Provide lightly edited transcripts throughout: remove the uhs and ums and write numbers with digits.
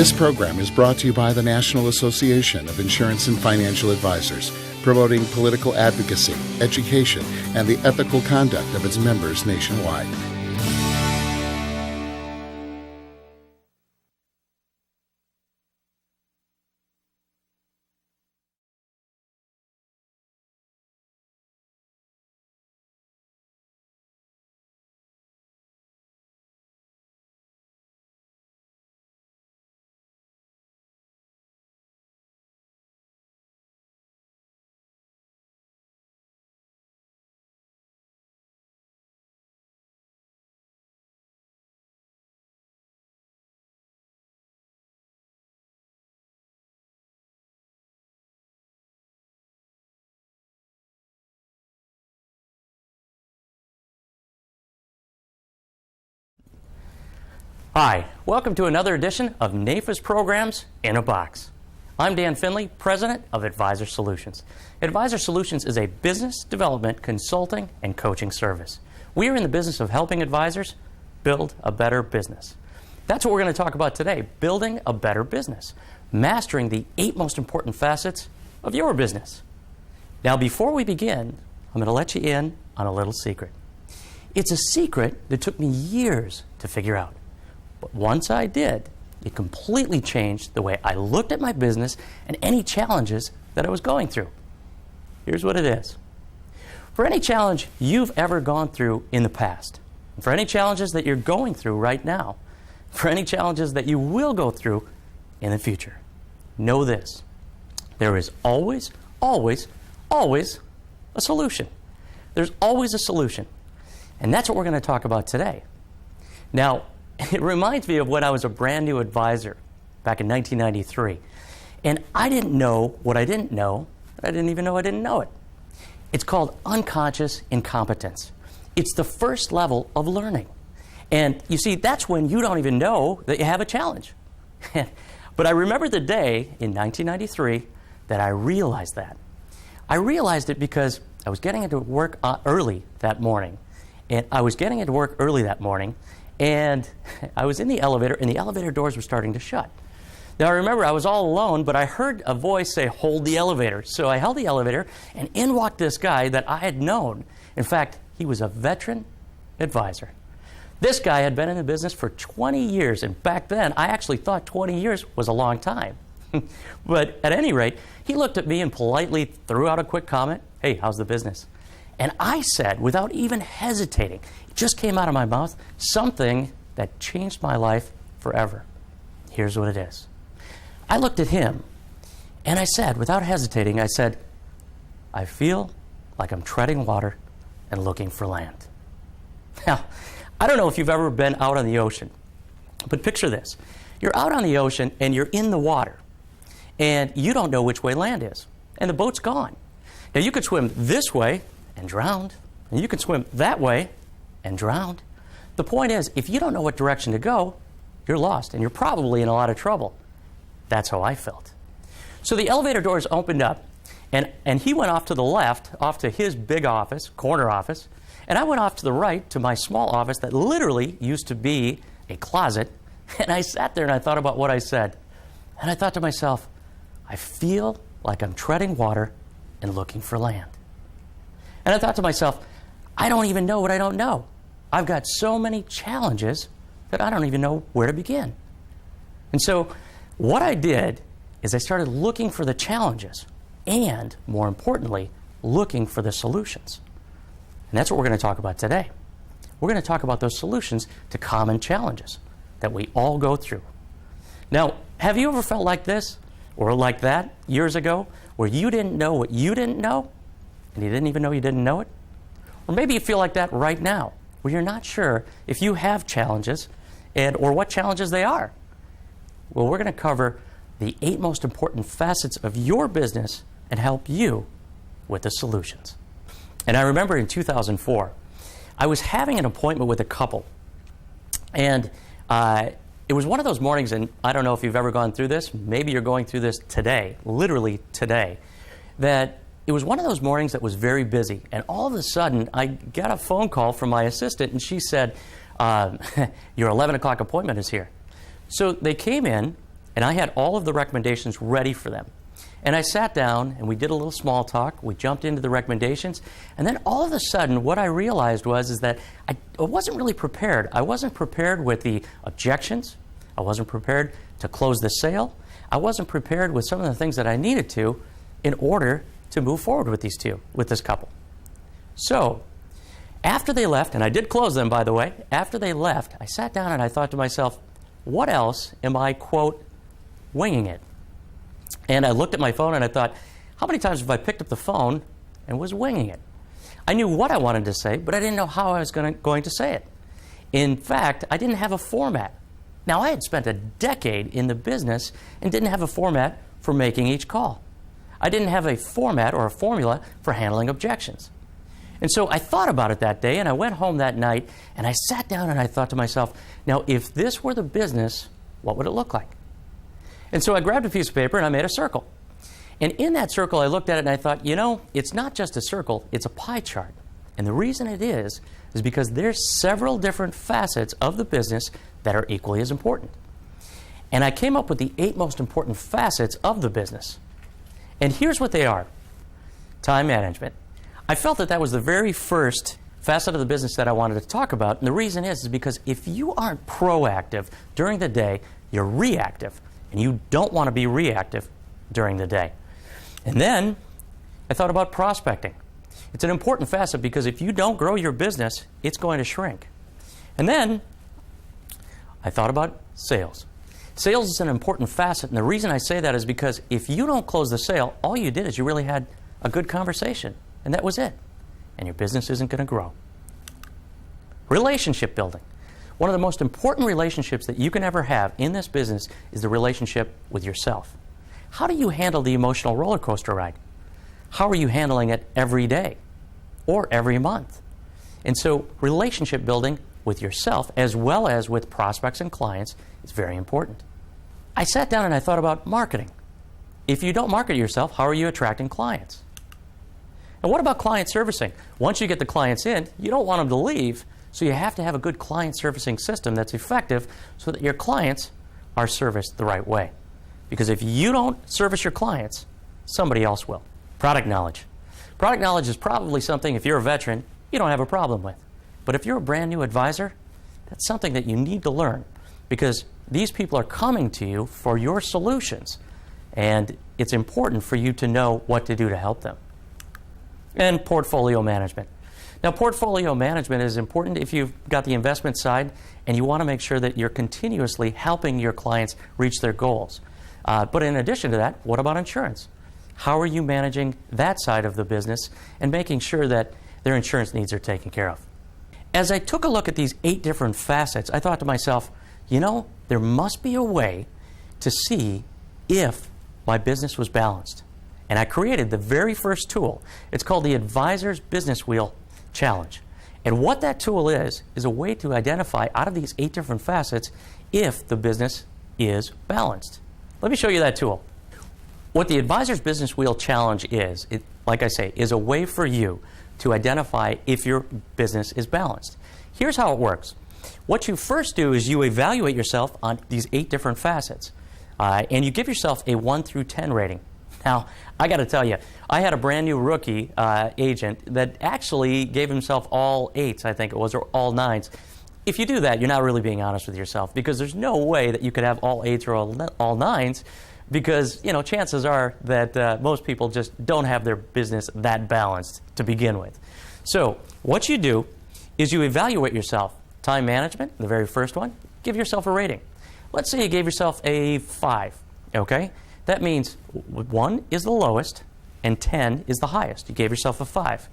This program is brought to you by the National Association of Insurance and Financial Advisors, promoting political advocacy, education, and the ethical conduct of its members nationwide. Hi, welcome to another edition of NAIFA's Programs in a Box. I'm Dan Finley, President of Advisor Solutions. Advisor Solutions is a business development, consulting, and coaching service. We are in the business of helping advisors build a better business. That's what we're going to talk about today, building a better business, mastering the 8 most important facets of your business. Now, before we begin, I'm going to let you in on a little secret. It's a secret that took me years to figure out. But once I did, it completely changed the way I looked at my business and any challenges that I was going through. Here's what it is. For any challenge you've ever gone through in the past, for any challenges that you're going through right now, for any challenges that you will go through in the future, know this. There is always, always, always a solution. There's always a solution. And that's what we're going to talk about today. Now, it reminds me of when I was a brand new advisor back in 1993. And I didn't know what I didn't know. I didn't even know I didn't know it. It's called unconscious incompetence. It's the first level of learning. And you see, that's when you don't even know that you have a challenge. But I remember the day in 1993 that I realized that. I realized it because I was getting into work early that morning. And I was getting into work early that morning. And I was in the elevator, and the elevator doors were starting to shut. Now, I remember I was all alone, but I heard a voice say, "Hold the elevator." So I held the elevator, and in walked this guy that I had known. In fact, he was a veteran advisor. This guy had been in the business for 20 years, and back then, I actually thought 20 years was a long time. But at any rate, he looked at me and politely threw out a quick comment, "Hey, how's the business?" And I said, without even hesitating, it just came out of my mouth, something that changed my life forever. Here's what it is. I looked at him, and I said, without hesitating, I said, "I feel like I'm treading water and looking for land." Now, I don't know if you've ever been out on the ocean, but picture this. You're out on the ocean, and you're in the water, and you don't know which way land is, and the boat's gone. Now, you could swim this way and drowned, and you can swim that way and drowned. The point is, if you don't know what direction to go, you're lost, and you're probably in a lot of trouble. That's how I felt. So the elevator doors opened up, and he went off to the left, off to his big office, corner office, and I went off to the right to my small office that literally used to be a closet, and I sat there and I thought about what I said. And I thought to myself, I feel like I'm treading water and looking for land. And I thought to myself, I don't even know what I don't know. I've got so many challenges that I don't even know where to begin. And so what I did is I started looking for the challenges and, more importantly, looking for the solutions. And that's what we're going to talk about today. We're going to talk about those solutions to common challenges that we all go through. Now, have you ever felt like this or like that years ago, where you didn't know what you didn't know? And you didn't even know you didn't know it? Or maybe you feel like that right now, where you're not sure if you have challenges or what challenges they are. Well, we're going to cover the 8 most important facets of your business and help you with the solutions. And I remember in 2004, I was having an appointment with a couple. And it was one of those mornings, and I don't know if you've ever gone through this. Maybe you're going through this today, literally today, that it was one of those mornings that was very busy, and all of a sudden, I got a phone call from my assistant, and she said, your 11 o'clock appointment is here. So they came in, and I had all of the recommendations ready for them. And I sat down and we did a little small talk. We jumped into the recommendations. And then all of a sudden, what I realized is that I wasn't really prepared. I wasn't prepared with the objections. I wasn't prepared to close the sale. I wasn't prepared with some of the things that I needed to in order to move forward with this couple. So after they left, and I did close them, by the way, after they left, I sat down and I thought to myself, what else am I, quote, winging it? And I looked at my phone and I thought, how many times have I picked up the phone and was winging it? I knew what I wanted to say, but I didn't know how I was going to say it. In fact, I didn't have a format. Now, I had spent a decade in the business and didn't have a format for making each call. I didn't have a format or a formula for handling objections. And so I thought about it that day, and I went home that night, and I sat down and I thought to myself, now, if this were the business, what would it look like? And so I grabbed a piece of paper and I made a circle. And in that circle, I looked at it and I thought, it's not just a circle, it's a pie chart. And the reason it is because there's several different facets of the business that are equally as important. And I came up with the 8 most important facets of the business. And here's what they are. Time management. I felt that was the very first facet of the business that I wanted to talk about. And the reason is because if you aren't proactive during the day, you're reactive. And you don't want to be reactive during the day. And then I thought about prospecting. It's an important facet because if you don't grow your business, it's going to shrink. And then I thought about sales. Sales is an important facet, and the reason I say that is because if you don't close the sale, all you did is you really had a good conversation, and that was it. And your business isn't going to grow. Relationship building. One of the most important relationships that you can ever have in this business is the relationship with yourself. How do you handle the emotional roller coaster ride? How are you handling it every day or every month? And so relationship building with yourself as well as with prospects and clients is very important. I sat down and I thought about marketing. If you don't market yourself, how are you attracting clients? And what about client servicing? Once you get the clients in, you don't want them to leave. So you have to have a good client servicing system that's effective so that your clients are serviced the right way. Because if you don't service your clients, somebody else will. Product knowledge. Product knowledge is probably something, if you're a veteran, you don't have a problem with. But if you're a brand new advisor, that's something that you need to learn because these people are coming to you for your solutions. And it's important for you to know what to do to help them. And portfolio management. Now, portfolio management is important if you've got the investment side and you want to make sure that you're continuously helping your clients reach their goals. But in addition to that, what about insurance? How are you managing that side of the business and making sure that their insurance needs are taken care of? As I took a look at these 8 different facets, I thought to myself, there must be a way to see if my business was balanced. And I created the very first tool. It's called the Advisor's Business Wheel Challenge. And what that tool is a way to identify out of these 8 different facets if the business is balanced. Let me show you that tool. What the Advisor's Business Wheel Challenge is, like I say, is a way for you to identify if your business is balanced. Here's how it works. What you first do is you evaluate yourself on these 8 different facets. And you give yourself a 1 through 10 rating. Now, I got to tell you, I had a brand new rookie agent that actually gave himself all 8s, I think it was, or all 9s. If you do that, you're not really being honest with yourself because there's no way that you could have all 8s or all 9s because, chances are that most people just don't have their business that balanced to begin with. So what you do is you evaluate yourself. Time management, the very first one, give yourself a rating. Let's say you gave yourself a 5, okay? That means 1 is the lowest and 10 is the highest. You gave yourself a 5.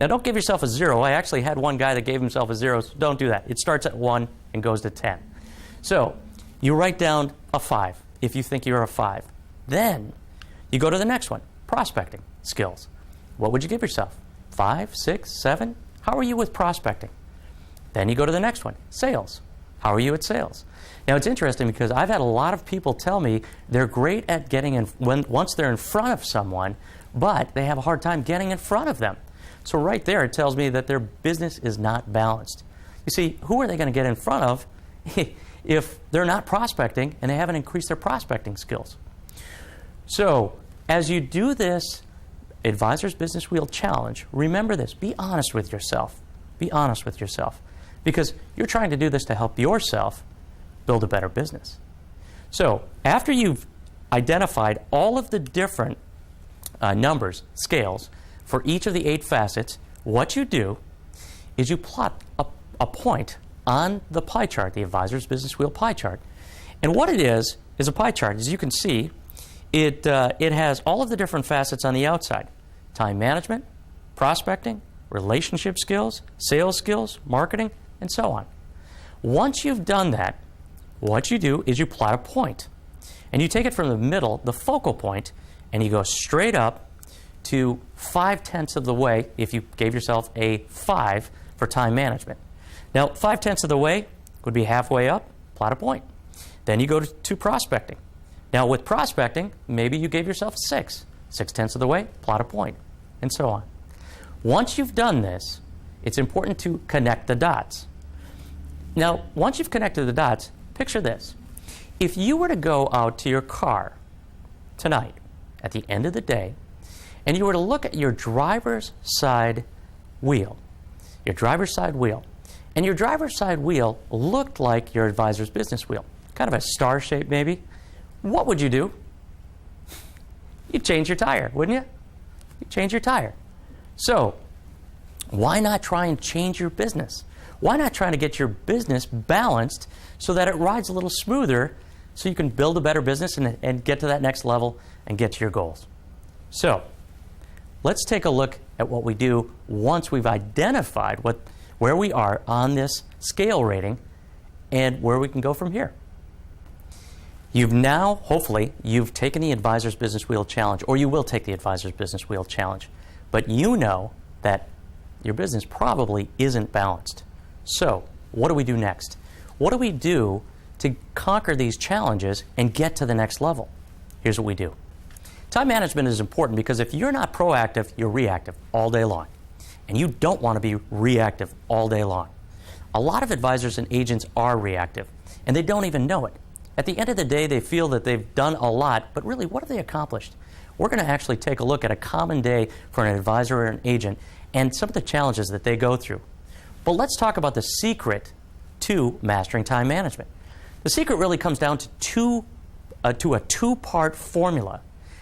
Now, don't give yourself a 0. I actually had one guy that gave himself a 0, so don't do that. It starts at 1 and goes to 10. So you write down a 5 if you think you're a 5. Then you go to the next one, prospecting skills. What would you give yourself? 5, 6, 7? How are you with prospecting? Then you go to the next one, sales. How are you at sales? Now, it's interesting because I've had a lot of people tell me they're great at getting in once they're in front of someone, but they have a hard time getting in front of them. So right there, it tells me that their business is not balanced. You see, who are they going to get in front of if they're not prospecting and they haven't increased their prospecting skills. So as you do this Advisor's Business Wheel Challenge, remember this. Be honest with yourself. Be honest with yourself. Because you're trying to do this to help yourself build a better business. So after you've identified all of the different numbers, scales, for each of the 8 facets, what you do is you plot a point on the pie chart, the Advisor's Business Wheel pie chart. And what it is a pie chart. As you can see, it has all of the different facets on the outside. Time management, prospecting, relationship skills, sales skills, marketing, and so on. Once you've done that, what you do is you plot a point. And you take it from the middle, the focal point, and you go straight up to 5/10 of the way, if you gave yourself a 5 for time management. Now, 5/10 of the way would be halfway up, plot a point. Then you go to prospecting. Now, with prospecting, maybe you gave yourself 6. 6/10 of the way, plot a point, and so on. Once you've done this, it's important to connect the dots. Now, once you've connected the dots, picture this. If you were to go out to your car tonight, at the end of the day, and you were to look at your driver's side wheel, and your driver's side wheel looked like your Advisor's Business Wheel, kind of a star shape maybe, what would you do? You'd change your tire, wouldn't you? You'd change your tire. So, why not try and change your business? Why not try to get your business balanced so that it rides a little smoother so you can build a better business and get to that next level and get to your goals? So, let's take a look at what we do once we've identified where we are on this scale rating and where we can go from here. You've now, hopefully, you've taken the Advisor's Business Wheel Challenge, or you will take the Advisor's Business Wheel Challenge. But you know that your business probably isn't balanced. So, what do we do next? What do we do to conquer these challenges and get to the next level? Here's what we do. Time management is important because if you're not proactive, you're reactive all day long. And you don't want to be reactive all day long. A lot of advisors and agents are reactive, and they don't even know it. At the end of the day, they feel that they've done a lot, but really, what have they accomplished? We're going to actually take a look at a common day for an advisor or an agent and some of the challenges that they go through. But let's talk about the secret to mastering time management. The secret really comes down to a two-part formula.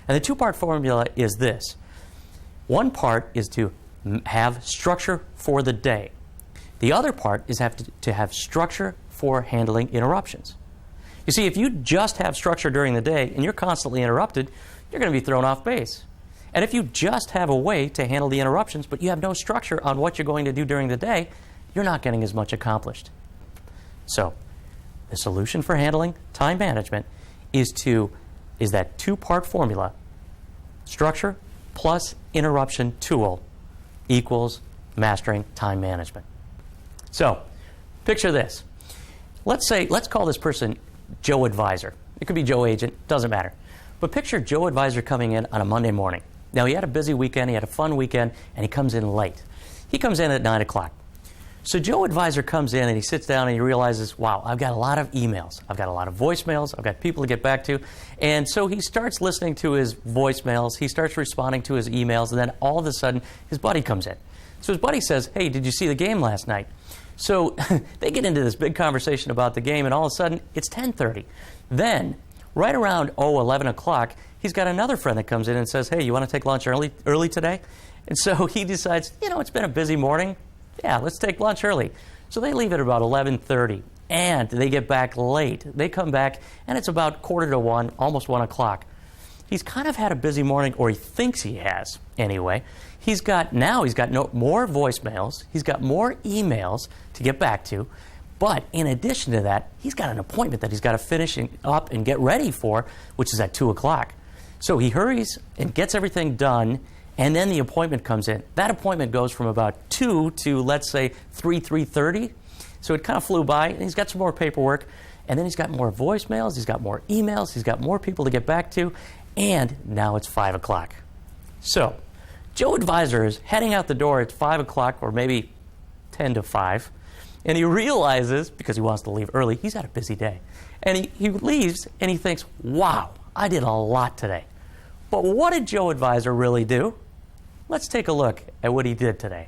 And the two-part formula is this. One part is to have structure for the day. The other part is to have structure for handling interruptions. You see, if you just have structure during the day and you're constantly interrupted, you're going to be thrown off base. And if you just have a way to handle the interruptions, but you have no structure on what you're going to do during the day, you're not getting as much accomplished. So, the solution for handling time management is that two-part formula, structure plus interruption tool equals mastering time management. So, picture this. Let's call this person Joe Advisor. It could be Joe Agent, doesn't matter. But picture Joe Advisor coming in on a Monday morning. Now, he had a busy weekend, he had a fun weekend, and he comes in late. He comes in at 9 o'clock. So Joe Advisor comes in and he sits down and he realizes, wow, I've got a lot of emails. I've got a lot of voicemails. I've got people to get back to. And so he starts listening to his voicemails. He starts responding to his emails. And then all of a sudden, his buddy comes in. So his buddy says, hey, did you see the game last night? So they get into this big conversation about the game. And all of a sudden, it's 10:30. Then, right around 11 o'clock, he's got another friend that comes in and says, hey, you want to take lunch early today? And so he decides, it's been a busy morning. Yeah, let's take lunch early. So they leave at about 11:30, and they get back late. They come back, and it's about 12:45, almost 1 o'clock. He's kind of had a busy morning, or he thinks he has anyway. He's got more voicemails. He's got more emails to get back to. But in addition to that, he's got an appointment that he's got to finish up and get ready for, which is at 2 o'clock. So he hurries and gets everything done, and then the appointment comes in. That appointment goes from about 2 to, let's say, 3:30. So it kind of flew by, and he's got some more paperwork, and then he's got more voicemails, he's got more emails, he's got more people to get back to, and now it's 5 o'clock. So Joe Advisor is heading out the door at 5 o'clock, or maybe 10 to 5, And he realizes, because he wants to leave early, he's had a busy day. And he leaves and he thinks, wow, I did a lot today. But what did Joe Advisor really do? Let's take a look at what he did today.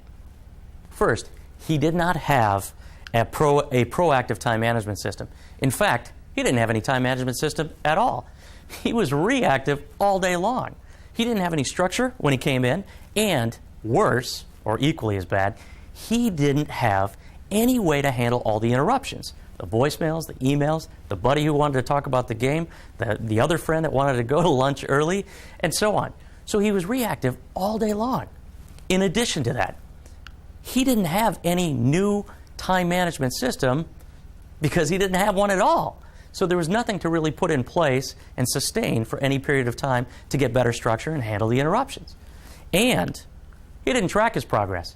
First, he did not have a proactive time management system. In fact, he didn't have any time management system at all. He was reactive all day long. He didn't have any structure when he came in, and worse, or equally as bad, he didn't have any way to handle all the interruptions. The voicemails, the emails, the buddy who wanted to talk about the game, the other friend that wanted to go to lunch early, and so on. So he was reactive all day long. In addition to that, he didn't have any new time management system because he didn't have one at all. So there was nothing to really put in place and sustain for any period of time to get better structure and handle the interruptions. And he didn't track his progress.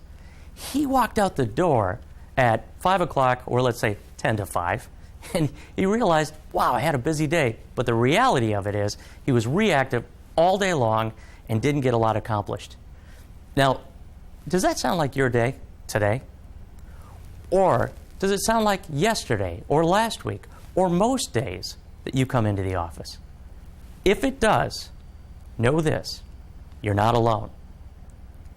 He walked out the door at 5 o'clock, or let's say 10 to 5, and he realized, wow, I had a busy day. But the reality of it is he was reactive all day long and didn't get a lot accomplished. Now, does that sound like your day today? Or does it sound like yesterday or last week or most days that you come into the office? If it does, know this, you're not alone.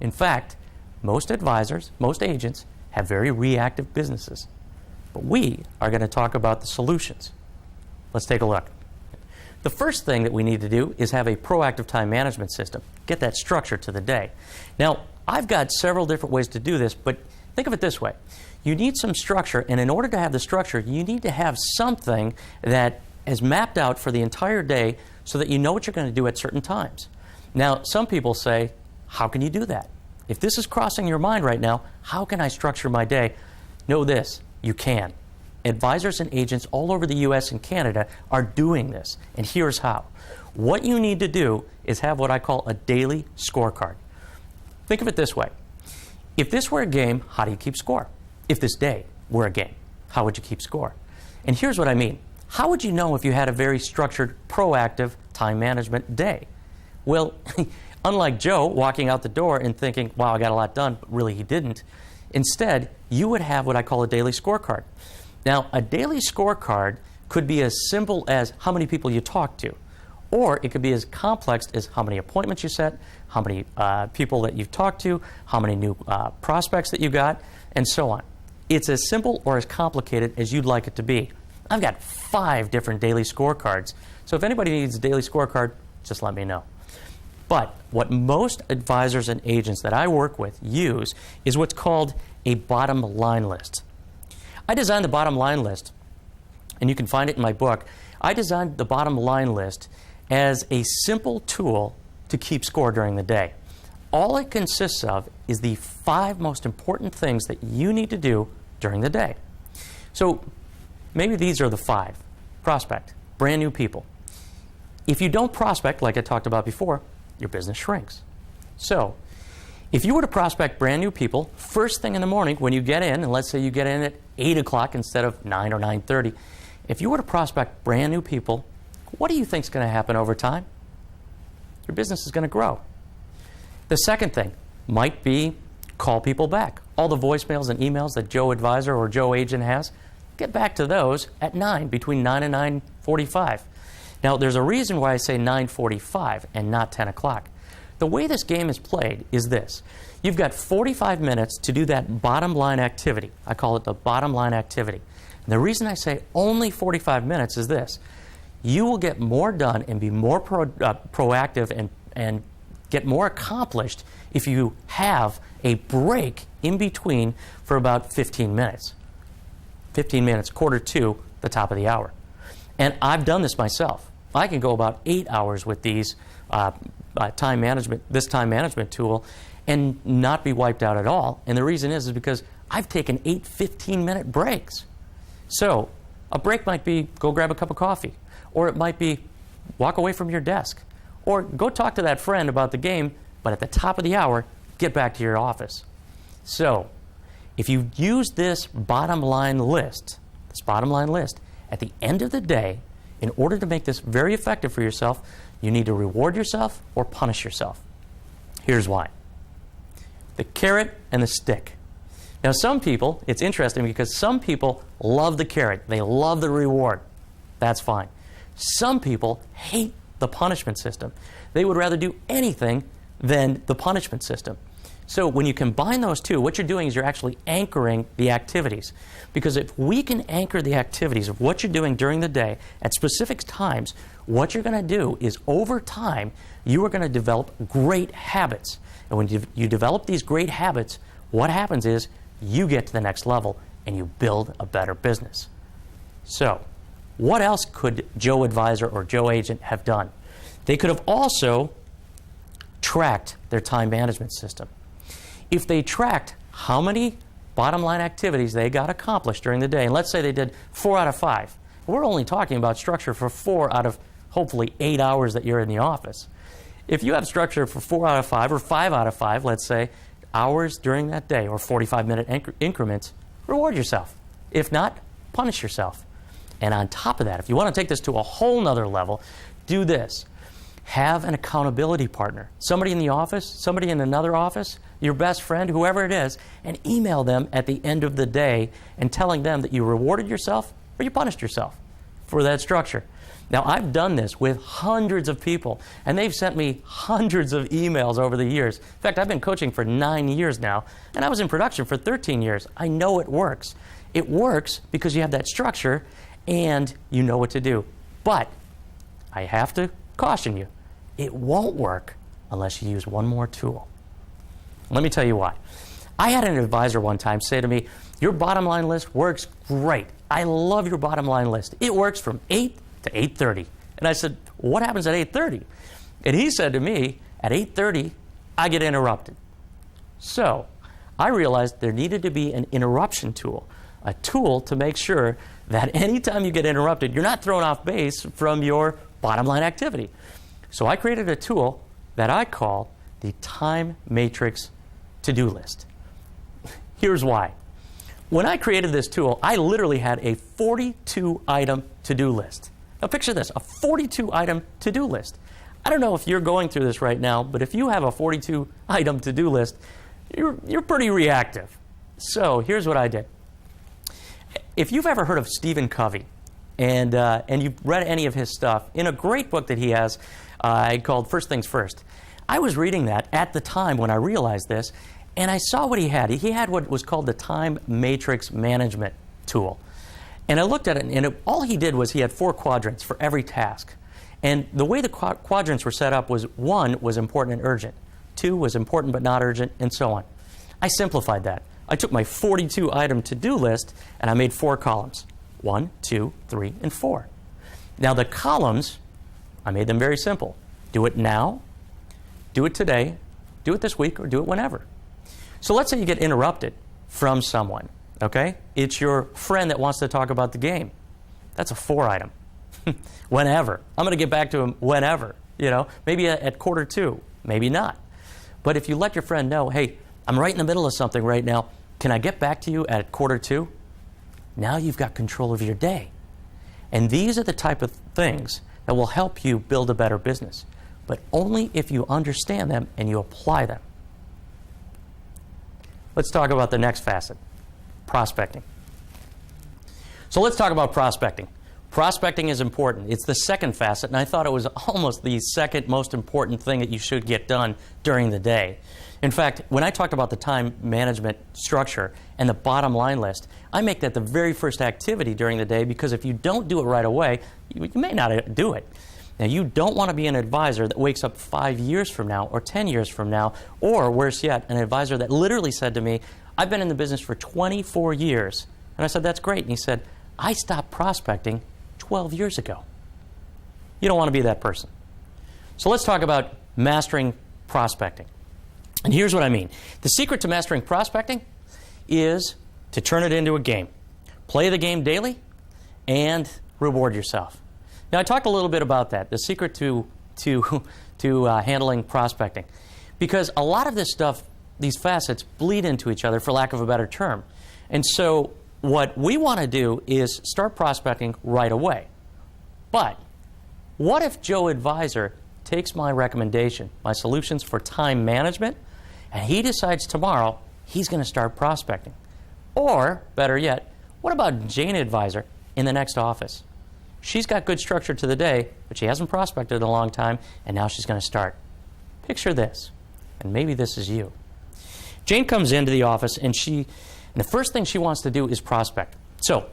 In fact, most advisors, most agents have very reactive businesses. But we are going to talk about the solutions. Let's take a look. The first thing that we need to do is have a proactive time management system. Get that structure to the day. Now, I've got several different ways to do this, but think of it this way. You need some structure, and in order to have the structure, you need to have something that is mapped out for the entire day so that you know what you're going to do at certain times. Now, some people say, how can you do that? If this is crossing your mind right now, how can I structure my day? Know this, you can. Advisors and agents all over the U.S. and Canada are doing this, and here's how. What you need to do is have what I call a daily scorecard. Think of it this way. If this were a game, how do you keep score? If this day were a game, how would you keep score? And here's what I mean. How would you know if you had a very structured, proactive time management day? Well, unlike Joe walking out the door and thinking, wow, I got a lot done, but really he didn't. Instead, you would have what I call a daily scorecard. Now, a daily scorecard could be as simple as how many people you talk to, or it could be as complex as how many appointments you set, how many people that you've talked to, how many new prospects that you got, and so on. It's as simple or as complicated as you'd like it to be. I've got 5 different daily scorecards, so if anybody needs a daily scorecard, just let me know. But what most advisors and agents that I work with use is what's called a bottom line list. I designed the bottom line list, and you can find it in my book. I designed the bottom line list as a simple tool to keep score during the day. All it consists of is the 5 most important things that you need to do during the day. So maybe these are the 5. Prospect, brand new people. If you don't prospect, like I talked about before, your business shrinks. So if you were to prospect brand new people, first thing in the morning when you get in, and let's say you get in at 8 o'clock instead of 9 or 9:30, if you were to prospect brand new people, what do you think is going to happen over time? Your business is going to grow. The second thing might be call people back. All the voicemails and emails that Joe Advisor or Joe Agent has, get back to those at 9, between 9 and 9:45. Now, there's a reason why I say 9:45 and not 10 o'clock. The way this game is played is this. You've got 45 minutes to do that bottom line activity. I call it the bottom line activity. And the reason I say only 45 minutes is this. You will get more done and be more proactive and get more accomplished if you have a break in between for about 15 minutes. 15 minutes, quarter to the top of the hour. And I've done this myself. I can go about 8 hours with these time management tool and not be wiped out at all. And the reason is because I've taken 8 15-minute breaks. So a break might be go grab a cup of coffee, or it might be walk away from your desk, or go talk to that friend about the game, but at the top of the hour, get back to your office. So if you use this bottom line list at the end of the day, in order to make this very effective for yourself, you need to reward yourself or punish yourself. Here's why. The carrot and the stick. Now, some people, it's interesting because some people love the carrot. They love the reward. That's fine. Some people hate the punishment system. They would rather do anything than the punishment system. So when you combine those two, what you're doing is you're actually anchoring the activities. Because if we can anchor the activities of what you're doing during the day at specific times, what you're going to do is over time, you are going to develop great habits. And when you develop these great habits, what happens is you get to the next level and you build a better business. So what else could Joe Advisor or Joe Agent have done? They could have also tracked their time management system. If they tracked how many bottom line activities they got accomplished during the day, and let's say they did 4 out of 5, we're only talking about structure for 4 out of hopefully 8 hours that you're in the office. If you have structure for 4 out of 5 or 5 out of 5, let's say, hours during that day or 45-minute increments, reward yourself. If not, punish yourself. And on top of that, if you want to take this to a whole nother level, do this. Have an accountability partner. Somebody in the office, somebody in another office, your best friend, whoever it is, and email them at the end of the day and telling them that you rewarded yourself or you punished yourself for that structure. Now, I've done this with hundreds of people, and they've sent me hundreds of emails over the years. In fact, I've been coaching for 9 years now, and I was in production for 13 years. I know it works. It works because you have that structure and you know what to do. But I have to caution you, it won't work unless you use one more tool. Let me tell you why. I had an advisor one time say to me, your bottom line list works great. I love your bottom line list. It works from 8 to 8:30. And I said, what happens at 8:30? And he said to me, at 8:30, I get interrupted. So I realized there needed to be an interruption tool, a tool to make sure that anytime you get interrupted, you're not thrown off base from your bottom line activity. So I created a tool that I call the Time Matrix To-Do List. Here's why. When I created this tool, I literally had a 42-item to-do list. Now picture this, a 42-item to-do list. I don't know if you're going through this right now, but if you have a 42-item to-do list, you're pretty reactive. So here's what I did. If you've ever heard of Stephen Covey, and you've read any of his stuff, in a great book that he has called First Things First, I was reading that at the time when I realized this, and I saw what he had. He had what was called the Time Matrix Management tool. And I looked at it, and all he did was he had 4 quadrants for every task. And the way the quadrants were set up was 1 was important and urgent, 2 was important but not urgent, and so on. I simplified that. I took my 42-item to-do list, and I made 4 columns. 1, 2, 3, and 4. Now the columns, I made them very simple. Do it now, do it today, do it this week, or do it whenever. So let's say you get interrupted from someone, okay? It's your friend that wants to talk about the game. That's a 4-item. Whenever. I'm going to get back to him whenever, maybe at 1:45, maybe not. But if you let your friend know, hey, I'm right in the middle of something right now, can I get back to you at 1:45? Now you've got control of your day. And these are the type of things that will help you build a better business, but only if you understand them and you apply them. Let's talk about the next facet, prospecting. So let's talk about prospecting. Prospecting is important. It's the second facet, and I thought it was almost the second most important thing that you should get done during the day. In fact, when I talked about the time management structure and the bottom line list, I make that the very first activity during the day, because if you don't do it right away, you may not do it. Now, you don't want to be an advisor that wakes up 5 years from now or 10 years from now, or worse yet, an advisor that literally said to me, I've been in the business for 24 years. And I said, that's great. And he said, I stopped prospecting 12 years ago. You don't want to be that person. So let's talk about mastering prospecting. And here's what I mean. The secret to mastering prospecting is to turn it into a game. Play the game daily and reward yourself. Now, I talked a little bit about that, the secret to handling prospecting. Because a lot of this stuff, these facets, bleed into each other, for lack of a better term. And so what we want to do is start prospecting right away. But what if Joe Advisor takes my recommendation, my solutions for time management, and he decides tomorrow he's going to start prospecting? Or, better yet, what about Jane Advisor in the next office? She's got good structure to the day, but she hasn't prospected in a long time, and now she's going to start. Picture this, and maybe this is you. Jane comes into the office, and the first thing she wants to do is prospect. So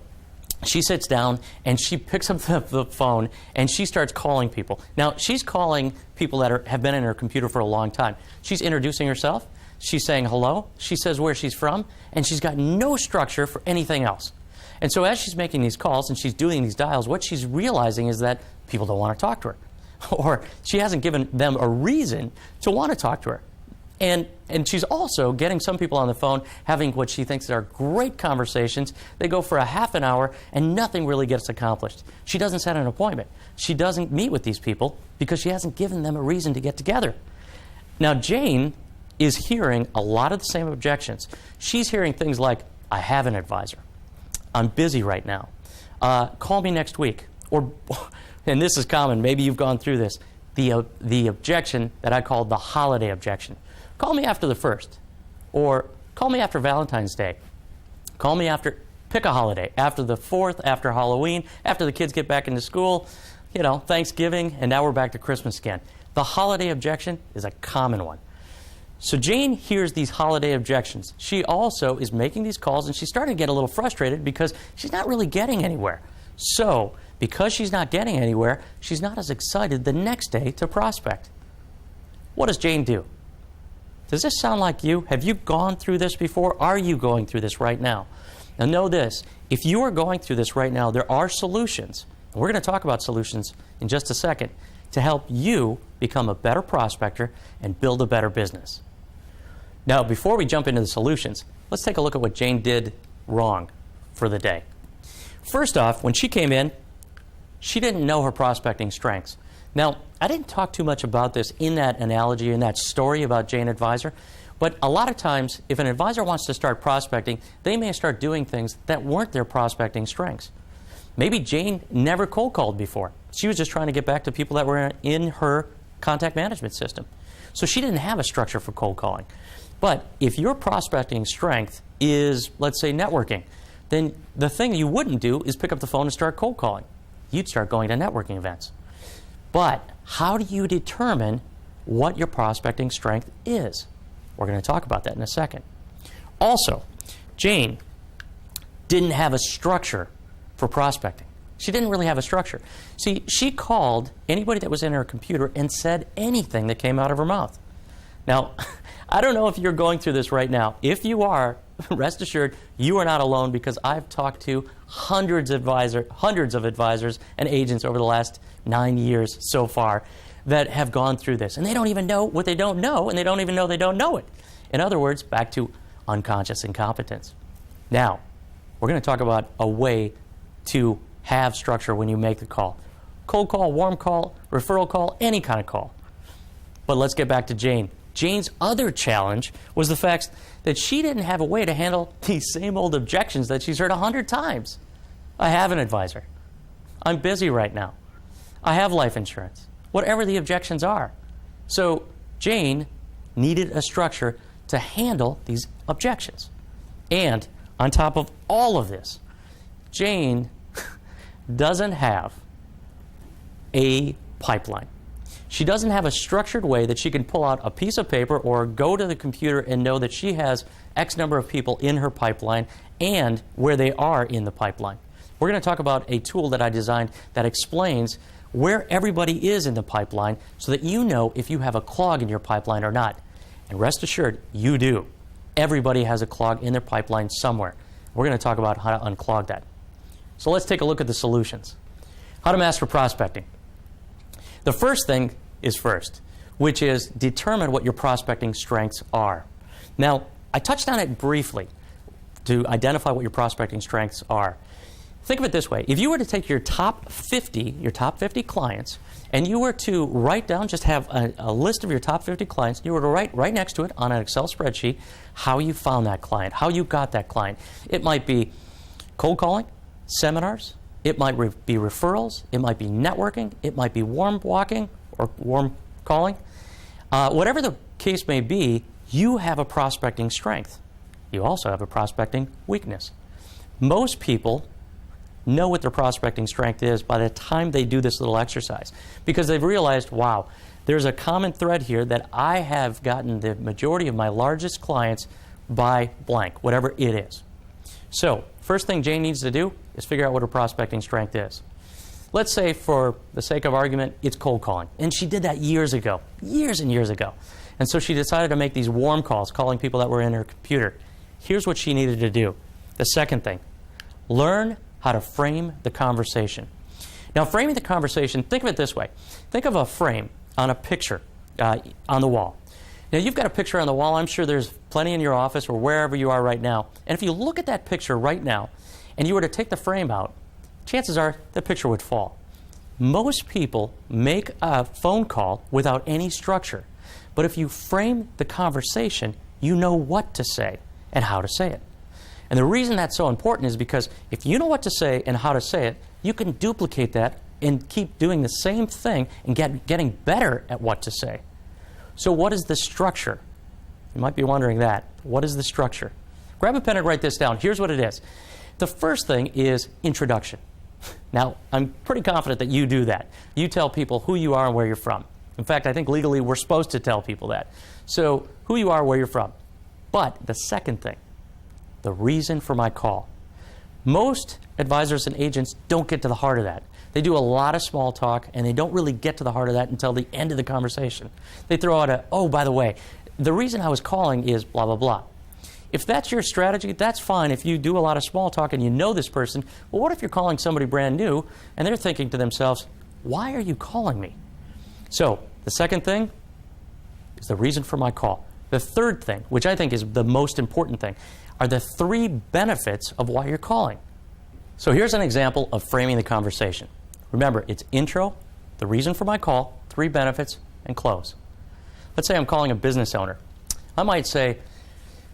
she sits down, and she picks up the phone, and she starts calling people. Now, she's calling people that have been in her computer for a long time. She's introducing herself. She's saying hello. She says where she's from, and she's got no structure for anything else. And so as she's making these calls and she's doing these dials, what she's realizing is that people don't want to talk to her. Or she hasn't given them a reason to want to talk to her. And she's also getting some people on the phone having what she thinks are great conversations. They go for a half an hour and nothing really gets accomplished. She doesn't set an appointment. She doesn't meet with these people because she hasn't given them a reason to get together. Now, Jane is hearing a lot of the same objections. She's hearing things like, I have an advisor. I'm busy right now. Call me next week. Or, and this is common, maybe you've gone through this, the objection that I call the holiday objection. Call me after the 1st. Or call me after Valentine's Day. Call me after, pick a holiday, after the 4th, after Halloween, after the kids get back into school, Thanksgiving, and now we're back to Christmas again. The holiday objection is a common one. So Jane hears these holiday objections. She also is making these calls, and she's starting to get a little frustrated because she's not really getting anywhere. So, because she's not getting anywhere, she's not as excited the next day to prospect. What does Jane do? Does this sound like you? Have you gone through this before? Are you going through this right now? Now know this, if you are going through this right now, there are solutions, and we're going to talk about solutions in just a second, to help you become a better prospector and build a better business. Now, before we jump into the solutions, let's take a look at what Jane did wrong for the day. First off, when she came in, she didn't know her prospecting strengths. Now, I didn't talk too much about this in that analogy, in that story about Jane Advisor, but a lot of times, if an advisor wants to start prospecting, they may start doing things that weren't their prospecting strengths. Maybe Jane never cold called before. She was just trying to get back to people that were in her contact management system. So she didn't have a structure for cold calling. But if your prospecting strength is, let's say, networking, then the thing you wouldn't do is pick up the phone and start cold calling. You'd start going to networking events. But how do you determine what your prospecting strength is? We're going to talk about that in a second. Also, Jane didn't have a structure for prospecting. She didn't really have a structure. See, she called anybody that was in her computer and said anything that came out of her mouth. Now, I don't know if you're going through this right now. If you are, rest assured, you are not alone, because I've talked to hundreds of advisors and agents over the last 9 years so far that have gone through this. And they don't even know what they don't know, and they don't even know they don't know it. In other words, back to unconscious incompetence. Now, we're going to talk about a way to have structure when you make the call. Cold call, warm call, referral call, any kind of call. But let's get back to Jane. Jane's other challenge was the fact that she didn't have a way to handle these same old objections that she's heard 100 times. I have an advisor. I'm busy right now. I have life insurance. Whatever the objections are. So Jane needed a structure to handle these objections. And on top of all of this, Jane doesn't have a pipeline. She doesn't have a structured way that she can pull out a piece of paper or go to the computer and know that she has X number of people in her pipeline and where they are in the pipeline. We're going to talk about a tool that I designed that explains where everybody is in the pipeline so that you know if you have a clog in your pipeline or not. And rest assured, you do. Everybody has a clog in their pipeline somewhere. We're going to talk about how to unclog that. So let's take a look at the solutions. How to master prospecting. The first thing is first, which is determine what your prospecting strengths are. Now, I touched on it briefly to identify what your prospecting strengths are. Think of it this way. If you were to take your top 50 clients, and you were to write down, just have a list of your top 50 clients, you were to write right next to it on an Excel spreadsheet how you found that client, how you got that client. It might be cold calling, seminars, it might be referrals, it might be networking, it might be warm walking or warm calling. Whatever the case may be, you have a prospecting strength. you also have a prospecting weakness. Most people know what their prospecting strength is by the time they do this little exercise, because they've realized, wow, there's a common thread here that I have gotten the majority of my largest clients by blank, whatever it is. So, first thing Jane needs to do is figure out what her prospecting strength is. Let's say, for the sake of argument, it's cold calling. And she did that years ago, years and years ago. And so she decided to make these warm calls, calling people that were in her computer. Here's what she needed to do. The second thing, learn how to frame the conversation. Now, framing the conversation, think of it this way. Think of a frame on a picture on the wall. Now, you've got a picture on the wall. I'm sure there's plenty in your office or wherever you are right now. And if you look at that picture right now and you were to take the frame out, chances are the picture would fall. Most people make a phone call without any structure. But if you frame the conversation, you know what to say and how to say it. And the reason that's so important is because if you know what to say and how to say it, you can duplicate that and keep doing the same thing and getting better at what to say. So what is the structure? You might be wondering that. What is the structure? Grab a pen and write this down. Here's what it is. The first thing is introduction. Now, I'm pretty confident that you do that. You tell people who you are and where you're from. In fact, I think legally we're supposed to tell people that. So, who you are, where you're from. But the second thing, the reason for my call. Most advisors and agents don't get to the heart of that. They do a lot of small talk, and they don't really get to the heart of that until the end of the conversation. They throw out oh, by the way, the reason I was calling is blah, blah, blah. If that's your strategy, that's fine. If you do a lot of small talk and you know this person, well, what if you're calling somebody brand new, and they're thinking to themselves, why are you calling me? So, the second thing is the reason for my call. The third thing, which I think is the most important thing, are the 3 benefits of why you're calling. So here's an example of framing the conversation. Remember, it's intro, the reason for my call, 3 benefits, and close. Let's say I'm calling a business owner. I might say,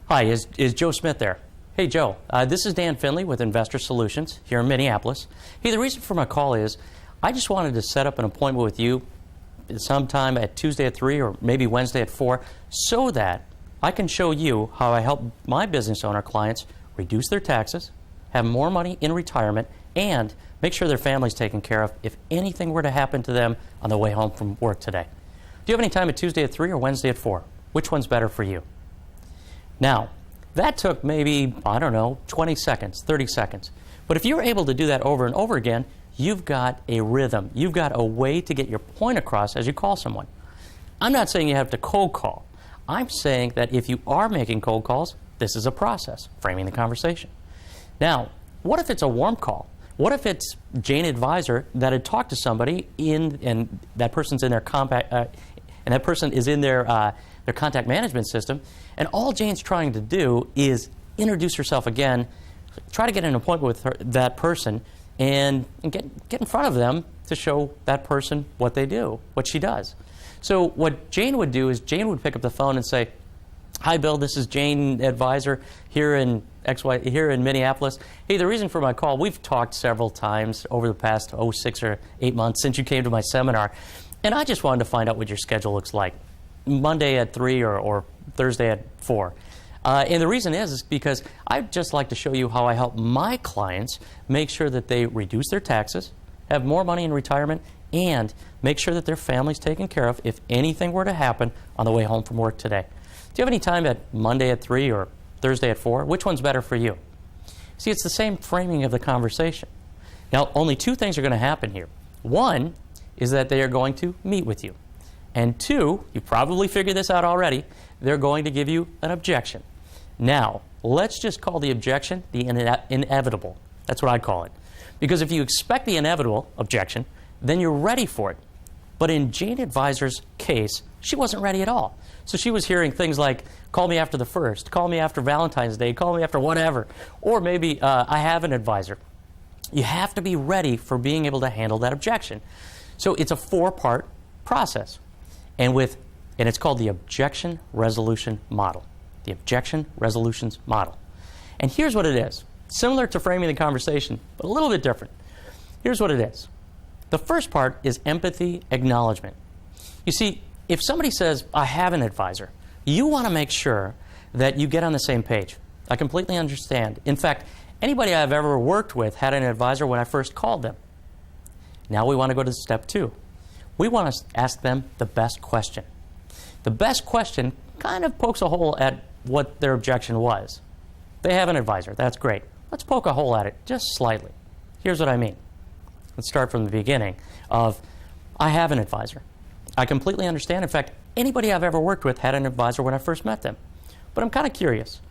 hi, is Joe Smith there? Hey, Joe, this is Dan Finley with Investor Solutions here in Minneapolis. Hey, the reason for my call is I just wanted to set up an appointment with you sometime at Tuesday at 3 or maybe Wednesday at 4 so that I can show you how I help my business owner clients reduce their taxes, have more money in retirement, and make sure their family's taken care of if anything were to happen to them on the way home from work today. Do you have any time at Tuesday at 3 or Wednesday at 4? Which one's better for you? Now, that took maybe, 20 seconds, 30 seconds. But if you're able to do that over and over again, you've got a rhythm. You've got a way to get your point across as you call someone. I'm not saying you have to cold call. I'm saying that if you are making cold calls, this is a process, framing the conversation. Now, what if it's a warm call? What if it's Jane Advisor that had talked to somebody and that person's in their their contact management system, and all Jane's trying to do is introduce herself again, try to get an appointment with that person, and get in front of them to show that person what they do, what she does. So what Jane would do is Jane would pick up the phone and say, hi, Bill, this is Jane Advisor here in Minneapolis. Hey, the reason for my call, we've talked several times over the past 6 or 8 months since you came to my seminar, and I just wanted to find out what your schedule looks like, Monday at 3 or Thursday at 4. And the reason is because I'd just like to show you how I help my clients make sure that they reduce their taxes, have more money in retirement, and make sure that their family's taken care of if anything were to happen on the way home from work today. Do you have any time at Monday at 3 or Thursday at 4? Which one's better for you? See, it's the same framing of the conversation. Now, only 2 things are going to happen here. One is that they are going to meet with you. And 2, you probably figured this out already, they're going to give you an objection. Now, let's just call the objection the inevitable. That's what I'd call it. Because if you expect the inevitable objection, then you're ready for it. But in Jane Advisor's case, she wasn't ready at all. So she was hearing things like, call me after the 1st, call me after Valentine's Day, call me after whatever. Or maybe, I have an advisor. You have to be ready for being able to handle that objection. So it's a 4-part process. And it's called the Objection Resolution Model. The Objection Resolutions Model. And here's what it is. Similar to framing the conversation, but a little bit different. Here's what it is. The first part is empathy acknowledgement. You see, if somebody says, I have an advisor, you want to make sure that you get on the same page. I completely understand. In fact, anybody I've ever worked with had an advisor when I first called them. Now we want to go to step 2. We want to ask them the best question. The best question kind of pokes a hole at what their objection was. They have an advisor. That's great. Let's poke a hole at it just slightly. Here's what I mean. Let's start from the beginning of, I have an advisor. I completely understand. In fact, anybody I've ever worked with had an advisor when I first met them. But I'm kind of curious.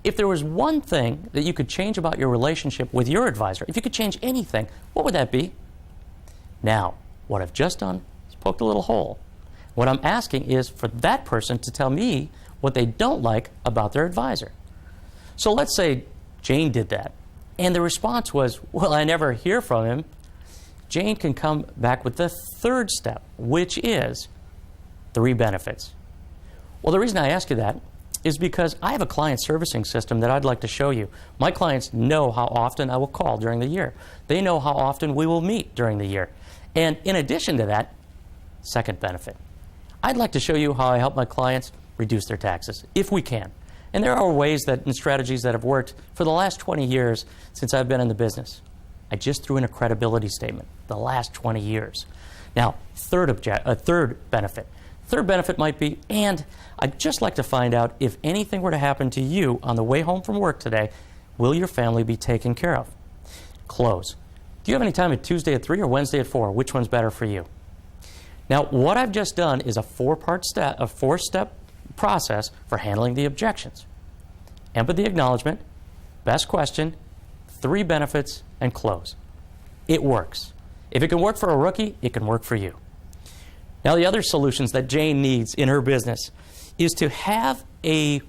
If there was one thing that you could change about your relationship with your advisor, if you could change anything, what would that be? Now, what I've just done is poked a little hole. What I'm asking is for that person to tell me what they don't like about their advisor. So let's say Jane did that, and the response was, well, I never hear from him. Jane can come back with the third step, which is 3 benefits. Well, the reason I ask you that is because I have a client servicing system that I'd like to show you. My clients know how often I will call during the year. They know how often we will meet during the year. And in addition to that, second benefit. I'd like to show you how I help my clients reduce their taxes, if we can. And there are ways that and strategies that have worked for the last 20 years since I've been in the business. I just threw in a credibility statement, the last 20 years. Now, third benefit. Third benefit might be, and I'd just like to find out if anything were to happen to you on the way home from work today, will your family be taken care of? Close. Do you have any time at Tuesday at 3 or Wednesday at 4? Which one's better for you? Now, what I've just done is a 4-step process for handling the objections. Empathy acknowledgement, best question, 3 benefits, and close. It works. If it can work for a rookie, it can work for you. Now, the other solutions that Jane needs in her business is to have a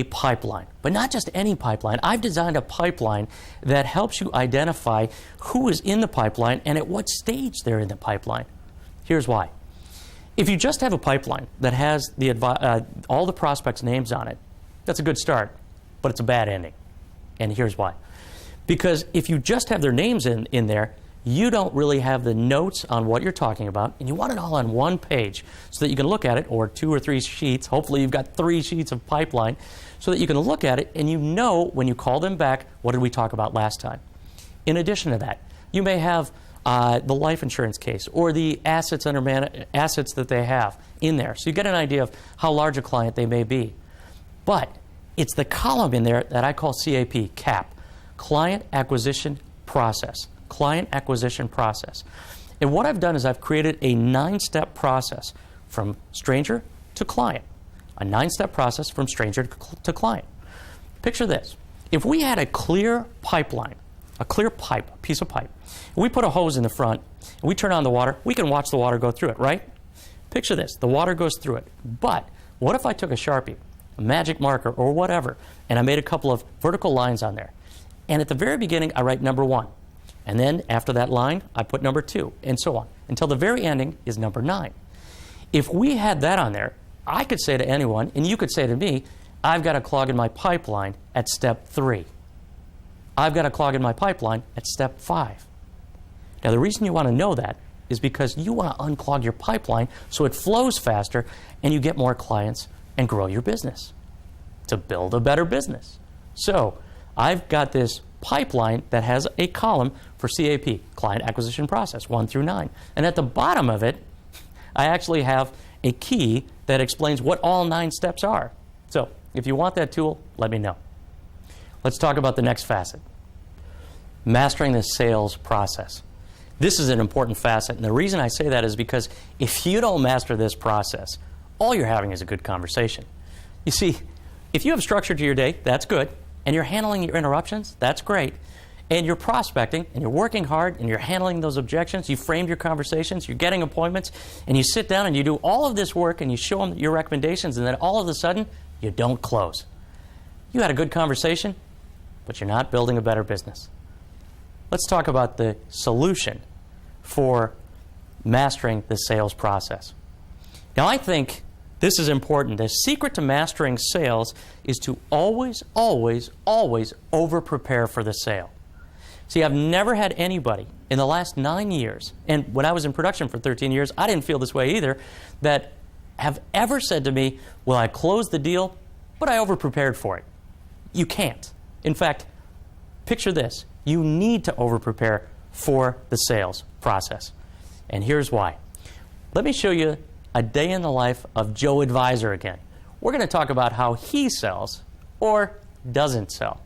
pipeline, but not just any pipeline. I've designed a pipeline that helps you identify who is in the pipeline and at what stage they're in the pipeline. Here's why. If you just have a pipeline that has all the prospects' names on it, that's a good start, but it's a bad ending. And here's why. Because if you just have their names in there, you don't really have the notes on what you're talking about, and you want it all on one page so that you can look at it, or 2 or 3 sheets. Hopefully you've got 3 sheets of pipeline so that you can look at it and you know when you call them back, what did we talk about last time? In addition to that, you may have the life insurance case or the assets that they have in there. So you get an idea of how large a client they may be. But it's the column in there that I call CAP, Client Acquisition Process. Client acquisition process. And what I've done is I've created a 9-step process from stranger to client. A 9-step process from stranger to client. Picture this. If we had a clear pipeline, a clear pipe, a piece of pipe, and we put a hose in the front, and we turn on the water, we can watch the water go through it, right? Picture this. The water goes through it. But what if I took a Sharpie, a magic marker, or whatever, and I made a couple of vertical lines on there? And at the very beginning, I write number 1. And then after that line, I put number 2, and so on, until the very ending is number 9. If we had that on there, I could say to anyone, and you could say to me, I've got a clog in my pipeline at step 3. I've got a clog in my pipeline at step 5. Now, the reason you want to know that is because you want to unclog your pipeline so it flows faster and you get more clients and grow your business to build a better business. So I've got this pipeline that has a column for CAP, Client Acquisition Process, 1 through 9. And at the bottom of it, I actually have a key that explains what all 9 steps are. So if you want that tool, let me know. Let's talk about the next facet. Mastering the sales process. This is an important facet, and the reason I say that is because if you don't master this process, all you're having is a good conversation. You see, if you have structure to your day, that's good. And you're handling your interruptions, that's great. And you're prospecting, and you're working hard, and you're handling those objections, you framed your conversations, you're getting appointments, and you sit down and you do all of this work, and you show them your recommendations, and then all of a sudden, you don't close. You had a good conversation, but you're not building a better business. Let's talk about the solution for mastering the sales process. Now, I think this is important. The secret to mastering sales is to always, always, always over-prepare for the sale. See, I've never had anybody in the last 9 years, and when I was in production for 13 years, I didn't feel this way either, that have ever said to me, well, I closed the deal, but I over-prepared for it. You can't. In fact, picture this. You need to over-prepare for the sales process. And here's why. Let me show you a day in the life of Joe Advisor again. We're going to talk about how he sells or doesn't sell.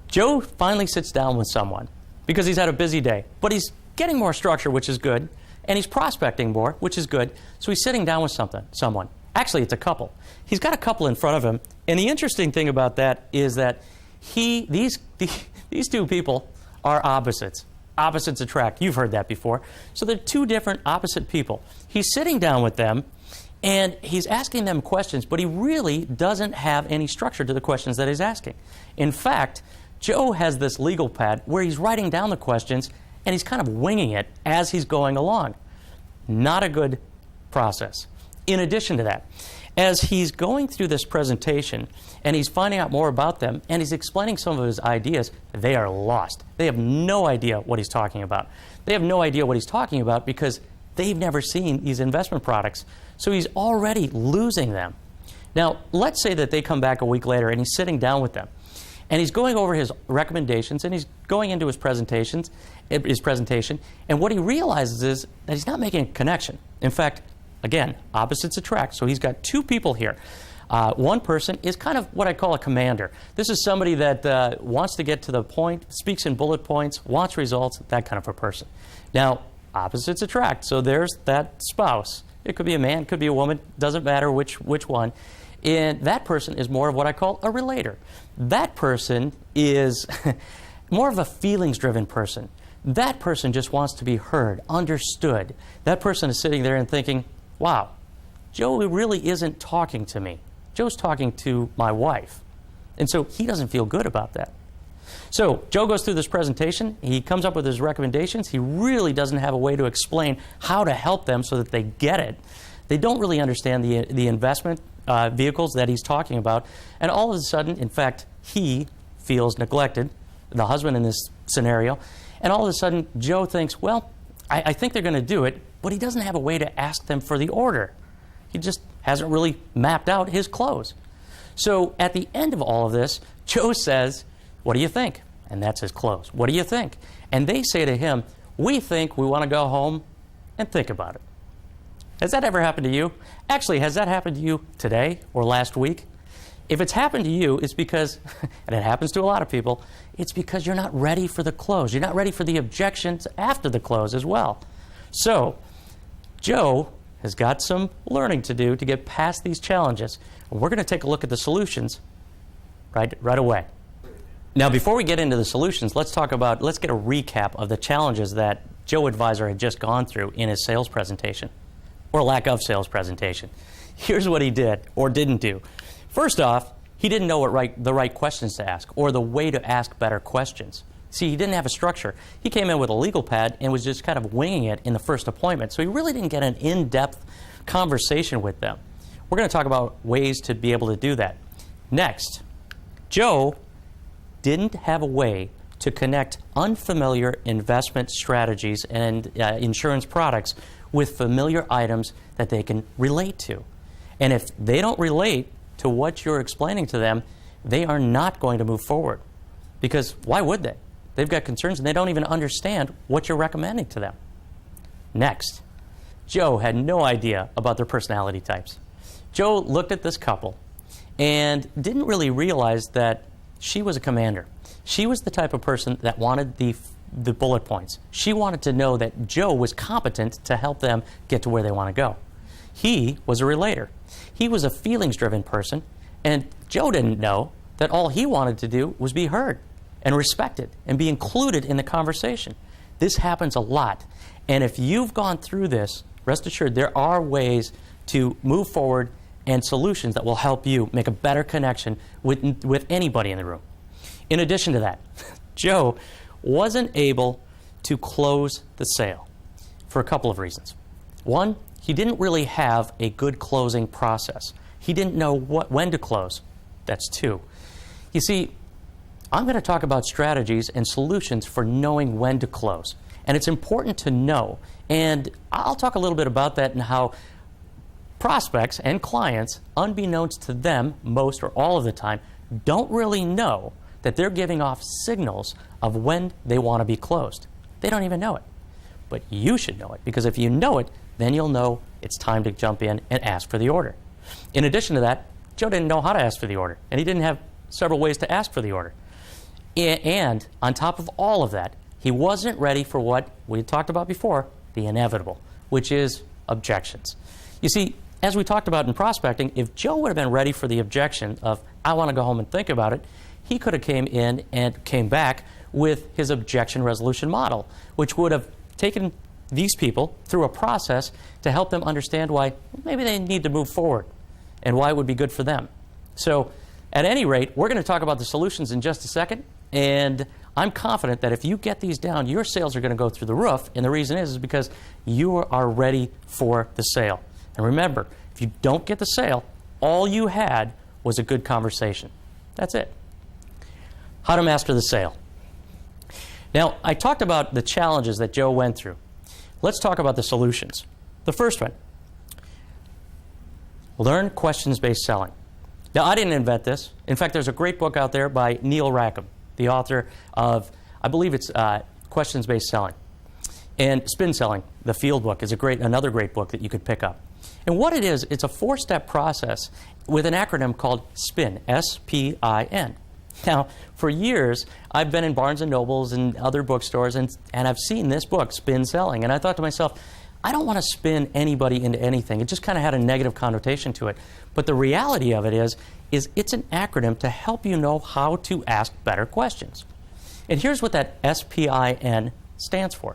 Joe finally sits down with someone because he's had a busy day, but he's getting more structure, which is good, and he's prospecting more, which is good, so he's sitting down with someone. Actually, it's a couple. He's got a couple in front of him, and the interesting thing about that is that these two people are opposites. Opposites attract. You've heard that before. So they're two different opposite people. He's sitting down with them, and he's asking them questions, but he really doesn't have any structure to the questions that he's asking. In fact, Joe has this legal pad where he's writing down the questions, and he's kind of winging it as he's going along. Not a good process. In addition to that, as he's going through this presentation and he's finding out more about them and he's explaining some of his ideas, they are lost. They have no idea what he's talking about. They have no idea what he's talking about because they've never seen these investment products. So he's already losing them. Now, let's say that they come back a week later and he's sitting down with them. And he's going over his recommendations and he's going into his presentation, and what he realizes is that he's not making a connection. In fact, again, opposites attract. So he's got two people here. One person is kind of what I call a commander. This is somebody that wants to get to the point, speaks in bullet points, wants results, that kind of a person. Now, opposites attract. So there's that spouse. It could be a man, could be a woman, doesn't matter which one. And that person is more of what I call a relator. That person is more of a feelings-driven person. That person just wants to be heard, understood. That person is sitting there and thinking, wow, Joe really isn't talking to me. Joe's talking to my wife. And so he doesn't feel good about that. So Joe goes through this presentation. He comes up with his recommendations. He really doesn't have a way to explain how to help them so that they get it. They don't really understand the investment vehicles that he's talking about. And all of a sudden, in fact, he feels neglected, the husband in this scenario. And all of a sudden, Joe thinks, well, I think they're going to do it, but he doesn't have a way to ask them for the order. He just hasn't really mapped out his close. So at the end of all of this, Joe says, what do you think? And that's his close. What do you think? And they say to him, we think we want to go home and think about it. Has that ever happened to you? Actually, has that happened to you today or last week? If it's happened to you, it's because, and it happens to a lot of people, it's because you're not ready for the close. You're not ready for the objections after the close as well. So, Joe has got some learning to do to get past these challenges. And we're going to take a look at the solutions right away. Now, before we get into the solutions, let's get a recap of the challenges that Joe Advisor had just gone through in his sales presentation, or lack of sales presentation. Here's what he did or didn't do. First off, he didn't know the right questions to ask or the way to ask better questions. See, he didn't have a structure. He came in with a legal pad and was just kind of winging it in the first appointment, so he really didn't get an in-depth conversation with them. We're going to talk about ways to be able to do that. Next, Joe didn't have a way to connect unfamiliar investment strategies and insurance products with familiar items that they can relate to. And if they don't relate to what you're explaining to them, they are not going to move forward. Because why would they? They've got concerns and they don't even understand what you're recommending to them. Next, Joe had no idea about their personality types. Joe looked at this couple and didn't really realize that she was a commander. She was the type of person that wanted the bullet points. She wanted to know that Joe was competent to help them get to where they want to go. He was a relator. He was a feelings-driven person, and Joe didn't know that all he wanted to do was be heard and respected and be included in the conversation. This happens a lot. And if you've gone through this, rest assured there are ways to move forward and solutions that will help you make a better connection with anybody in the room. In addition to that, Joe wasn't able to close the sale for a couple of reasons. One, he didn't really have a good closing process. He didn't know when to close. That's two. You see, I'm going to talk about strategies and solutions for knowing when to close. And it's important to know. And I'll talk a little bit about that and how prospects and clients, unbeknownst to them most or all of the time, don't really know that they're giving off signals of when they want to be closed. They don't even know it. But you should know it, because if you know it, then you'll know it's time to jump in and ask for the order. In addition to that, Joe didn't know how to ask for the order, and he didn't have several ways to ask for the order. And on top of all of that, he wasn't ready for what we talked about before, the inevitable, which is objections. You see, as we talked about in prospecting, if Joe would have been ready for the objection of, I want to go home and think about it, he could have came in and came back with his objection resolution model, which would have taken these people through a process to help them understand why maybe they need to move forward and why it would be good for them. So at any rate, we're going to talk about the solutions in just a second, and I'm confident that if you get these down, your sales are going to go through the roof, and the reason is because you are ready for the sale. And remember, if you don't get the sale, all you had was a good conversation. That's it. How to master the sale. Now, I talked about the challenges that Joe went through. Let's talk about the solutions. The first one, learn questions-based selling. Now, I didn't invent this. In fact, there's a great book out there by Neil Rackham, the author of, I believe it's Questions-Based Selling. And Spin Selling, the field book, is another great book that you could pick up. And what it is, it's a 4-step process with an acronym called SPIN, S-P-I-N. Now, for years, I've been in Barnes & Nobles and other bookstores, and I've seen this book, Spin Selling. And I thought to myself, I don't want to spin anybody into anything. It just kind of had a negative connotation to it. But the reality of it is it's an acronym to help you know how to ask better questions. And here's what that SPIN stands for.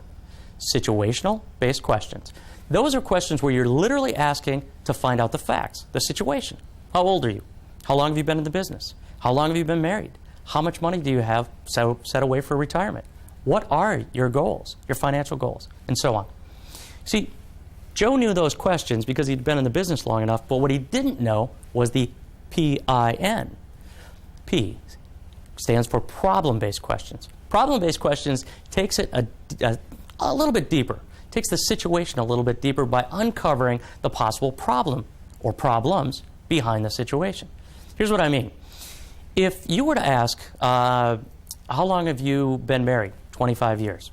Situational-based questions. Those are questions where you're literally asking to find out the facts, the situation. How old are you? How long have you been in the business? How long have you been married? How much money do you have set away for retirement? What are your goals, your financial goals, and so on? See, Joe knew those questions because he'd been in the business long enough, but what he didn't know was the PIN. P stands for problem-based questions. Problem-based questions takes it a little bit deeper, takes the situation a little bit deeper by uncovering the possible problem or problems behind the situation. Here's what I mean. If you were to ask, how long have you been married? 25 years.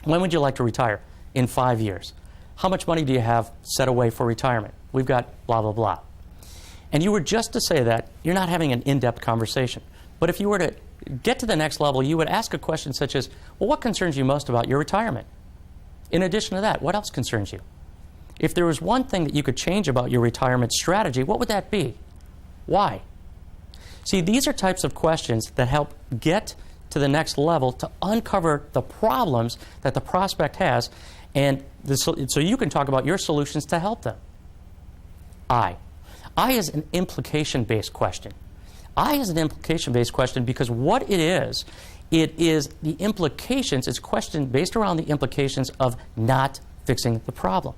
When would you like to retire? In 5 years. How much money do you have set away for retirement? We've got blah, blah, blah. And you were just to say that, you're not having an in-depth conversation. But if you were to get to the next level, you would ask a question such as, well, what concerns you most about your retirement? In addition to that, what else concerns you? If there was one thing that you could change about your retirement strategy, what would that be? Why? See, these are types of questions that help get to the next level to uncover the problems that the prospect has, and so you can talk about your solutions to help them. I is an implication-based question. I is an implication-based question because what it is the implications, it's a question based around the implications of not fixing the problem.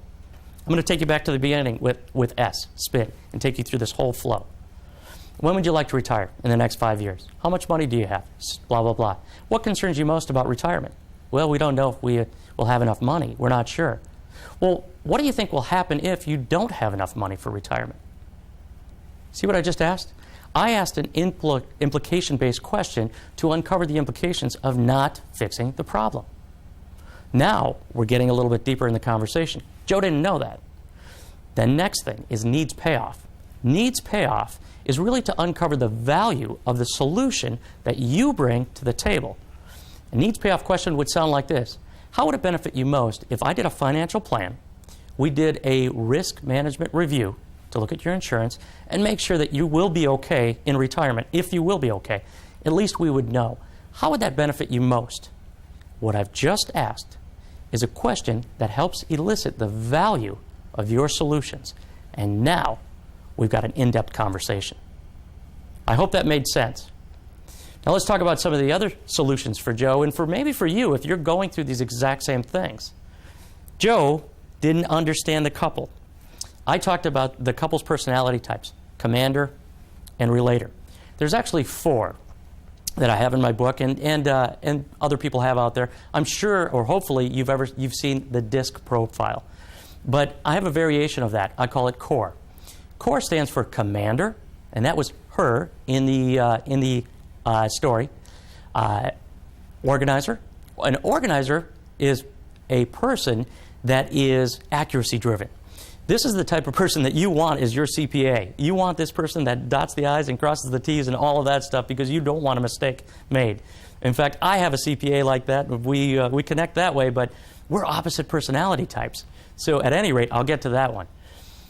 I'm going to take you back to the beginning with S, spin, and take you through this whole flow. When would you like to retire in the next 5 years? How much money do you have? Blah, blah, blah. What concerns you most about retirement? Well, we don't know if we will have enough money. We're not sure. Well, what do you think will happen if you don't have enough money for retirement? See what I just asked? I asked an implication-based question to uncover the implications of not fixing the problem. Now, we're getting a little bit deeper in the conversation. Joe didn't know that. The next thing is needs payoff. Needs payoff is really to uncover the value of the solution that you bring to the table. A needs payoff question would sound like this. How would it benefit you most if I did a financial plan, we did a risk management review to look at your insurance and make sure that you will be okay in retirement, if you will be okay? At least we would know. How would that benefit you most? What I've just asked is a question that helps elicit the value of your solutions. And now we've got an in-depth conversation. I hope that made sense. Now let's talk about some of the other solutions for Joe and maybe for you if you're going through these exact same things. Joe didn't understand the couple. I talked about the couple's personality types, commander and relator. There's actually 4 that I have in my book and other people have out there. I'm sure, or hopefully, you've seen the DISC profile. But I have a variation of that. I call it CORE. CORE stands for commander, and that was her in the story. Organizer. An organizer is a person that is accuracy driven. This is the type of person that you want as your CPA. You want this person that dots the I's and crosses the T's and all of that stuff because you don't want a mistake made. In fact, I have a CPA like that. We connect that way, but we're opposite personality types. So at any rate, I'll get to that one.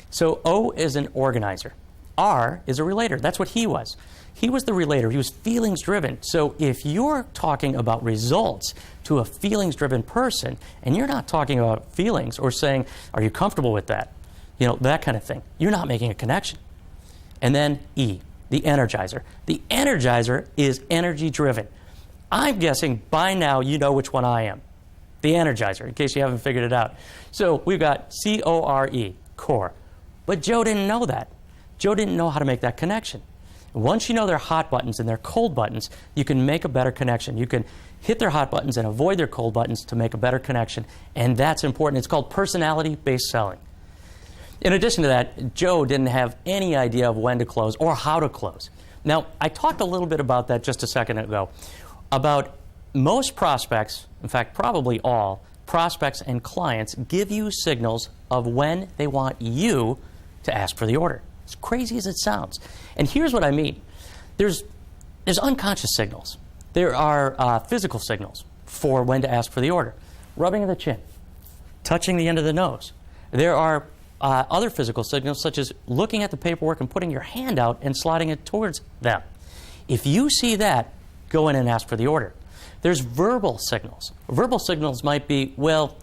So O is an organizer. R is a relator. That's what he was. He was the relator. He was feelings-driven. So if you're talking about results to a feelings-driven person, and you're not talking about feelings or saying, are you comfortable with that? You know, that kind of thing. You're not making a connection. And then E, the energizer. The energizer is energy-driven. I'm guessing by now you know which one I am. The energizer, in case you haven't figured it out. So we've got C-O-R-E, core. But Joe didn't know that. Joe didn't know how to make that connection. Once you know their hot buttons and their cold buttons, you can make a better connection. You can hit their hot buttons and avoid their cold buttons to make a better connection, and that's important. It's called personality-based selling. In addition to that, Joe didn't have any idea of when to close or how to close. Now, I talked a little bit about that just a second ago, about most prospects, in fact, probably all, prospects and clients give you signals of when they want you to ask for the order. As crazy as it sounds. And here's what I mean. There's unconscious signals. There are physical signals for when to ask for the order. Rubbing of the chin, touching the end of the nose. There are other physical signals, such as looking at the paperwork and putting your hand out and sliding it towards them. If you see that, go in and ask for the order. There's verbal signals. Verbal signals might be, well,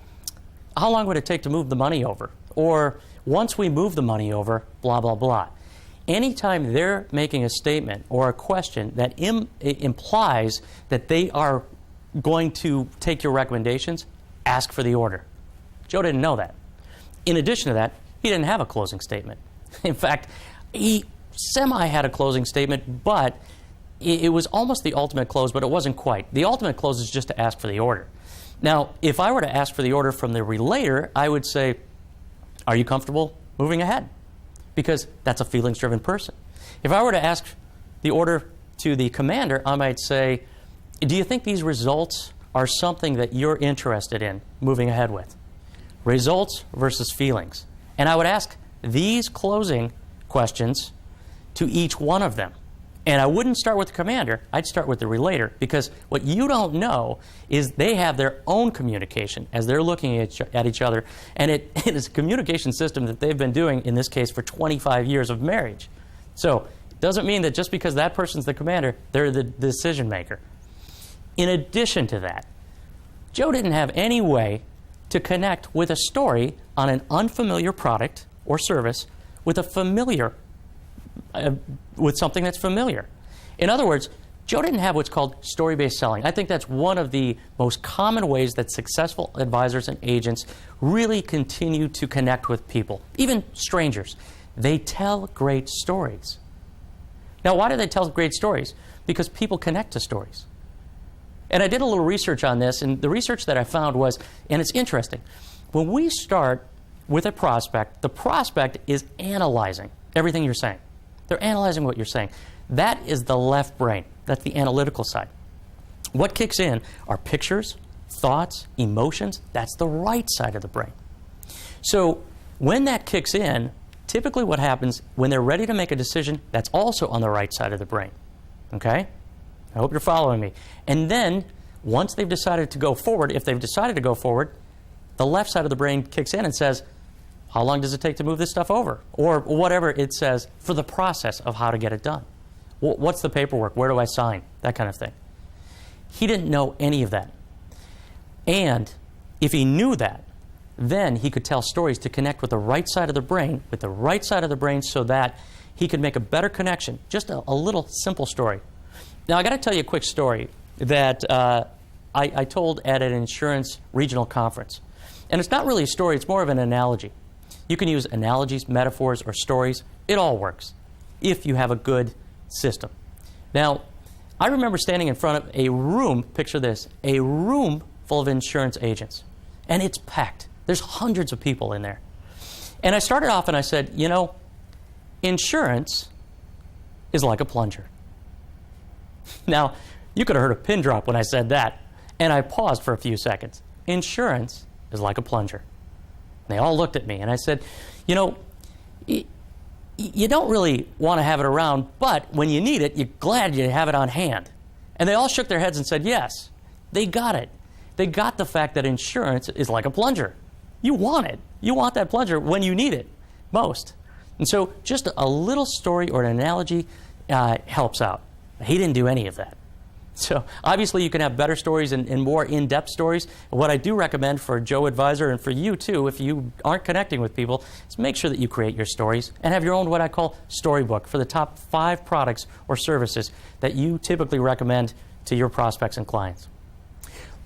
how long would it take to move the money over? Or once we move the money over, blah, blah, blah. Anytime they're making a statement or a question that implies that they are going to take your recommendations, ask for the order. Joe didn't know that. In addition to that, he didn't have a closing statement. In fact, he had a closing statement, but it was almost the ultimate close, but it wasn't quite. The ultimate close is just to ask for the order. Now, if I were to ask for the order from the relator, I would say, are you comfortable moving ahead? Because that's a feelings-driven person. If I were to ask the order to the commander, I might say, do you think these results are something that you're interested in moving ahead with? Results versus feelings. And I would ask these closing questions to each one of them. And I wouldn't start with the commander, I'd start with the relator, because what you don't know is they have their own communication as they're looking at each other, and it is a communication system that they've been doing, in this case, for 25 years of marriage. So it doesn't mean that just because that person's the commander, they're the decision maker. In addition to that, Joe didn't have any way to connect with a story on an unfamiliar product or service with a familiar with something that's familiar. In other words, Joe didn't have what's called story-based selling. I think that's one of the most common ways that successful advisors and agents really continue to connect with people, even strangers. They tell great stories. Now, why do they tell great stories? Because people connect to stories. And I did a little research on this, and the research that I found was, and it's interesting, when we start with a prospect, the prospect is analyzing everything you're saying. They're analyzing what you're saying. That is the left brain. That's the analytical side. What kicks in are pictures, thoughts, emotions. That's the right side of the brain. So when that kicks in, typically what happens when they're ready to make a decision, that's also on the right side of the brain. Okay? I hope you're following me. And then once they've decided to go forward, if they've decided to go forward, the left side of the brain kicks in and says, how long does it take to move this stuff over? Or whatever it says for the process of how to get it done. What's the paperwork? Where do I sign? That kind of thing. He didn't know any of that. And if he knew that, then he could tell stories to connect with the right side of the brain, so that he could make a better connection. Just a little simple story. Now, I got to tell you a quick story that I told at an insurance regional conference. And it's not really a story, it's more of an analogy. You can use analogies, metaphors, or stories. It all works if you have a good system. Now, I remember standing in front of a room, picture this, a room full of insurance agents. And it's packed. There's hundreds of people in there. And I started off and I said, you know, insurance is like a plunger. Now, you could have heard a pin drop when I said that, and I paused for a few seconds. Insurance is like a plunger. And they all looked at me, and I said, you know, you don't really want to have it around, but when you need it, you're glad you have it on hand. And they all shook their heads and said, yes, they got it. They got the fact that insurance is like a plunger. You want it. You want that plunger when you need it most. And so just a little story or an analogy helps out. He didn't do any of that. So obviously you can have better stories and more in-depth stories. What I do recommend for Joe Advisor and for you too, if you aren't connecting with people, is make sure that you create your stories and have your own what I call storybook for the top 5 products or services that you typically recommend to your prospects and clients.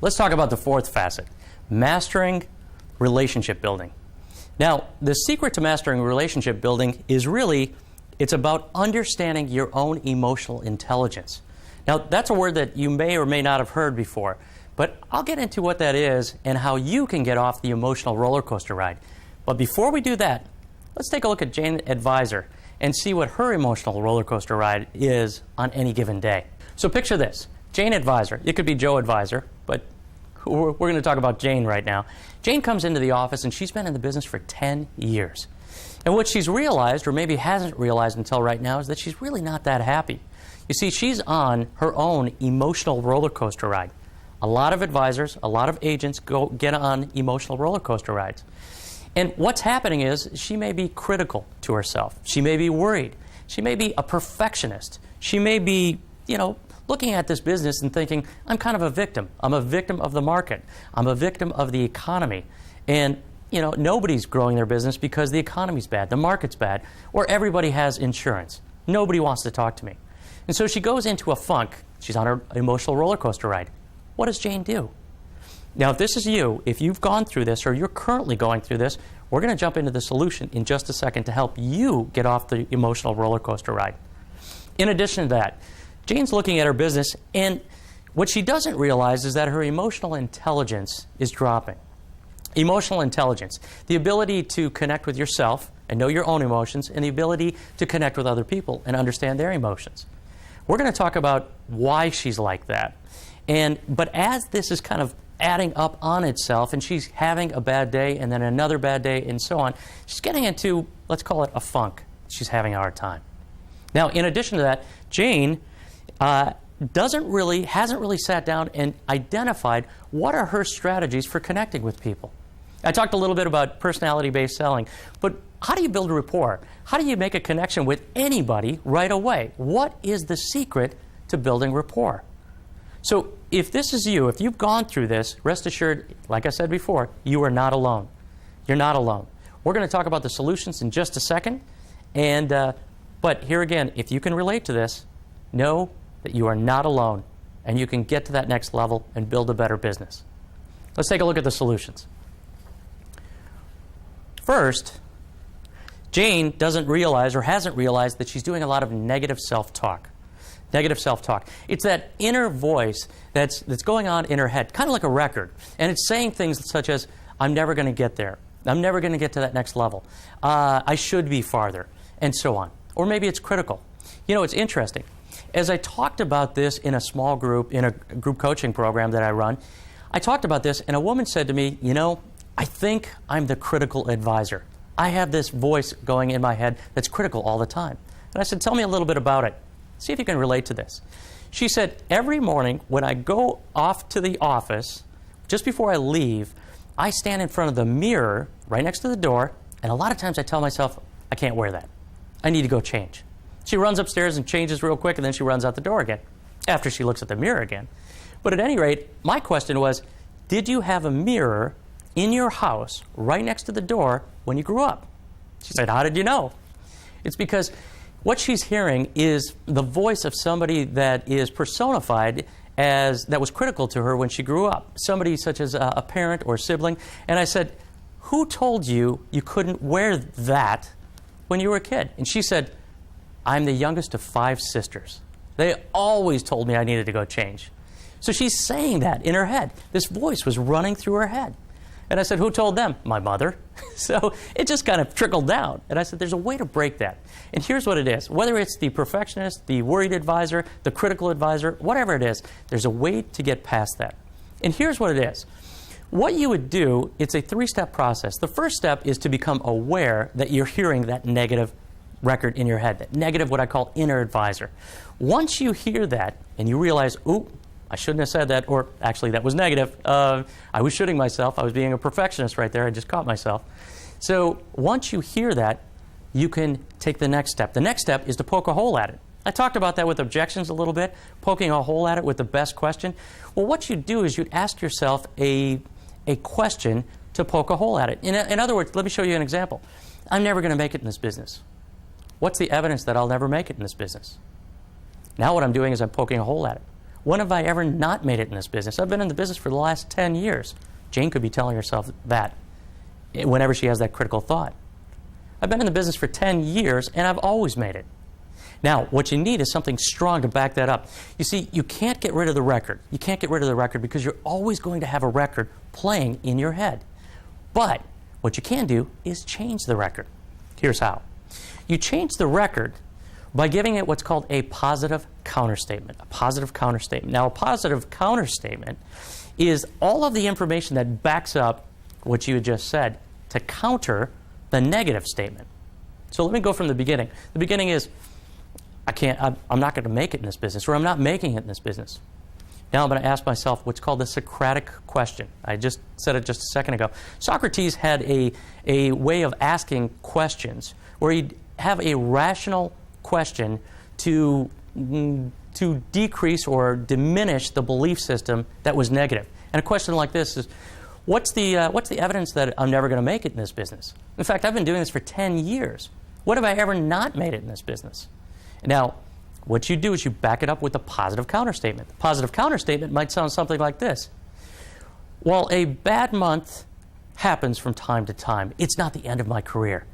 Let's talk about the 4th facet, mastering relationship building. Now, the secret to mastering relationship building is really, it's about understanding your own emotional intelligence. Now, that's a word that you may or may not have heard before, but I'll get into what that is and how you can get off the emotional roller coaster ride. But before we do that, let's take a look at Jane Advisor and see what her emotional roller coaster ride is on any given day. So picture this, Jane Advisor. It could be Joe Advisor, but we're going to talk about Jane right now. Jane comes into the office and she's been in the business for 10 years. And what she's realized, or maybe hasn't realized until right now, is that she's really not that happy. You see, she's on her own emotional roller coaster ride. A lot of advisors, a lot of agents get on emotional roller coaster rides. And what's happening is she may be critical to herself. She may be worried. She may be a perfectionist. She may be, looking at this business and thinking, I'm kind of a victim. I'm a victim of the market. I'm a victim of the economy. And, nobody's growing their business because the economy's bad, the market's bad, or everybody has insurance. Nobody wants to talk to me. And so she goes into a funk. She's on her emotional roller coaster ride. What does Jane do? Now, if this is you, if you've gone through this or you're currently going through this, we're going to jump into the solution in just a second to help you get off the emotional roller coaster ride. In addition to that, Jane's looking at her business, and what she doesn't realize is that her emotional intelligence is dropping. Emotional intelligence, the ability to connect with yourself and know your own emotions, and the ability to connect with other people and understand their emotions. We're going to talk about why she's like that. But as this is kind of adding up on itself, and she's having a bad day and then another bad day and so on, she's getting into, let's call it a funk. She's having a hard time. Now, in addition to that, Jane hasn't really sat down and identified what are her strategies for connecting with people. I talked a little bit about personality-based selling, but how do you build a rapport? How do you make a connection with anybody right away? What is the secret to building rapport? So if this is you, if you've gone through this, rest assured, like I said before, you are not alone. You're not alone. We're going to talk about the solutions in just a second. But here again, if you can relate to this, know that you are not alone, and you can get to that next level and build a better business. Let's take a look at the solutions. First, Jane doesn't realize or hasn't realized that she's doing a lot of negative self-talk. Negative self-talk. It's that inner voice that's going on in her head, kind of like a record. And it's saying things such as, I'm never going to get there. I'm never going to get to that next level. I should be farther, and so on. Or maybe it's critical. It's interesting. As I talked about this in a small group, in a group coaching program that I run, I talked about this, and a woman said to me, I think I'm the critical advisor. I have this voice going in my head that's critical all the time. And I said, tell me a little bit about it. See if you can relate to this. She said, every morning when I go off to the office, just before I leave, I stand in front of the mirror right next to the door, and a lot of times I tell myself, I can't wear that. I need to go change. She runs upstairs and changes real quick, and then she runs out the door again after she looks at the mirror again. But at any rate, my question was, did you have a mirror in your house right next to the door when you grew up? She said, how did you know? It's because what she's hearing is the voice of somebody that is personified as that was critical to her when she grew up, somebody such as a parent or sibling. And I said, who told you you couldn't wear that when you were a kid? And she said, I'm the youngest of 5 sisters. They always told me I needed to go change. So she's saying that in her head. This voice was running through her head. And I said, who told them? My mother. So it just kind of trickled down. And I said, there's a way to break that. And here's what it is. Whether it's the perfectionist, the worried advisor, the critical advisor, whatever it is, there's a way to get past that. And here's what it is. What you would do, it's a three-step process. The first step is to become aware that you're hearing that negative record in your head, that negative, what I call inner advisor. Once you hear that and you realize, ooh, I shouldn't have said that, or actually that was negative. I was shooting myself. I was being a perfectionist right there. I just caught myself. So once you hear that, you can take the next step. The next step is to poke a hole at it. I talked about that with objections a little bit, poking a hole at it with the best question. Well, what you'd do is you'd ask yourself a question to poke a hole at it. In other words, let me show you an example. I'm never going to make it in this business. What's the evidence that I'll never make it in this business? Now what I'm doing is I'm poking a hole at it. When have I ever not made it in this business? I've been in the business for the last 10 years. Jane could be telling herself that whenever she has that critical thought. I've been in the business for 10 years, and I've always made it. Now, what you need is something strong to back that up. You see, you can't get rid of the record. You can't get rid of the record because you're always going to have a record playing in your head. But what you can do is change the record. Here's how. You change the record by giving it what's called a positive counterstatement. A positive counterstatement. Now, a positive counterstatement is all of the information that backs up what you had just said to counter the negative statement. So let me go from the beginning. The beginning is, I'm not going to make it in this business, or I'm not making it in this business. Now I'm going to ask myself what's called the Socratic Question. I just said it just a second ago. Socrates had a way of asking questions where he'd have a rational question to decrease or diminish the belief system that was negative. And a question like this is, what's the evidence that I'm never going to make it in this business? In fact, I've been doing this for 10 years. What have I ever not made it in this business? Now, what you do is you back it up with a positive counterstatement. The positive counterstatement might sound something like this. While a bad month happens from time to time, it's not the end of my career.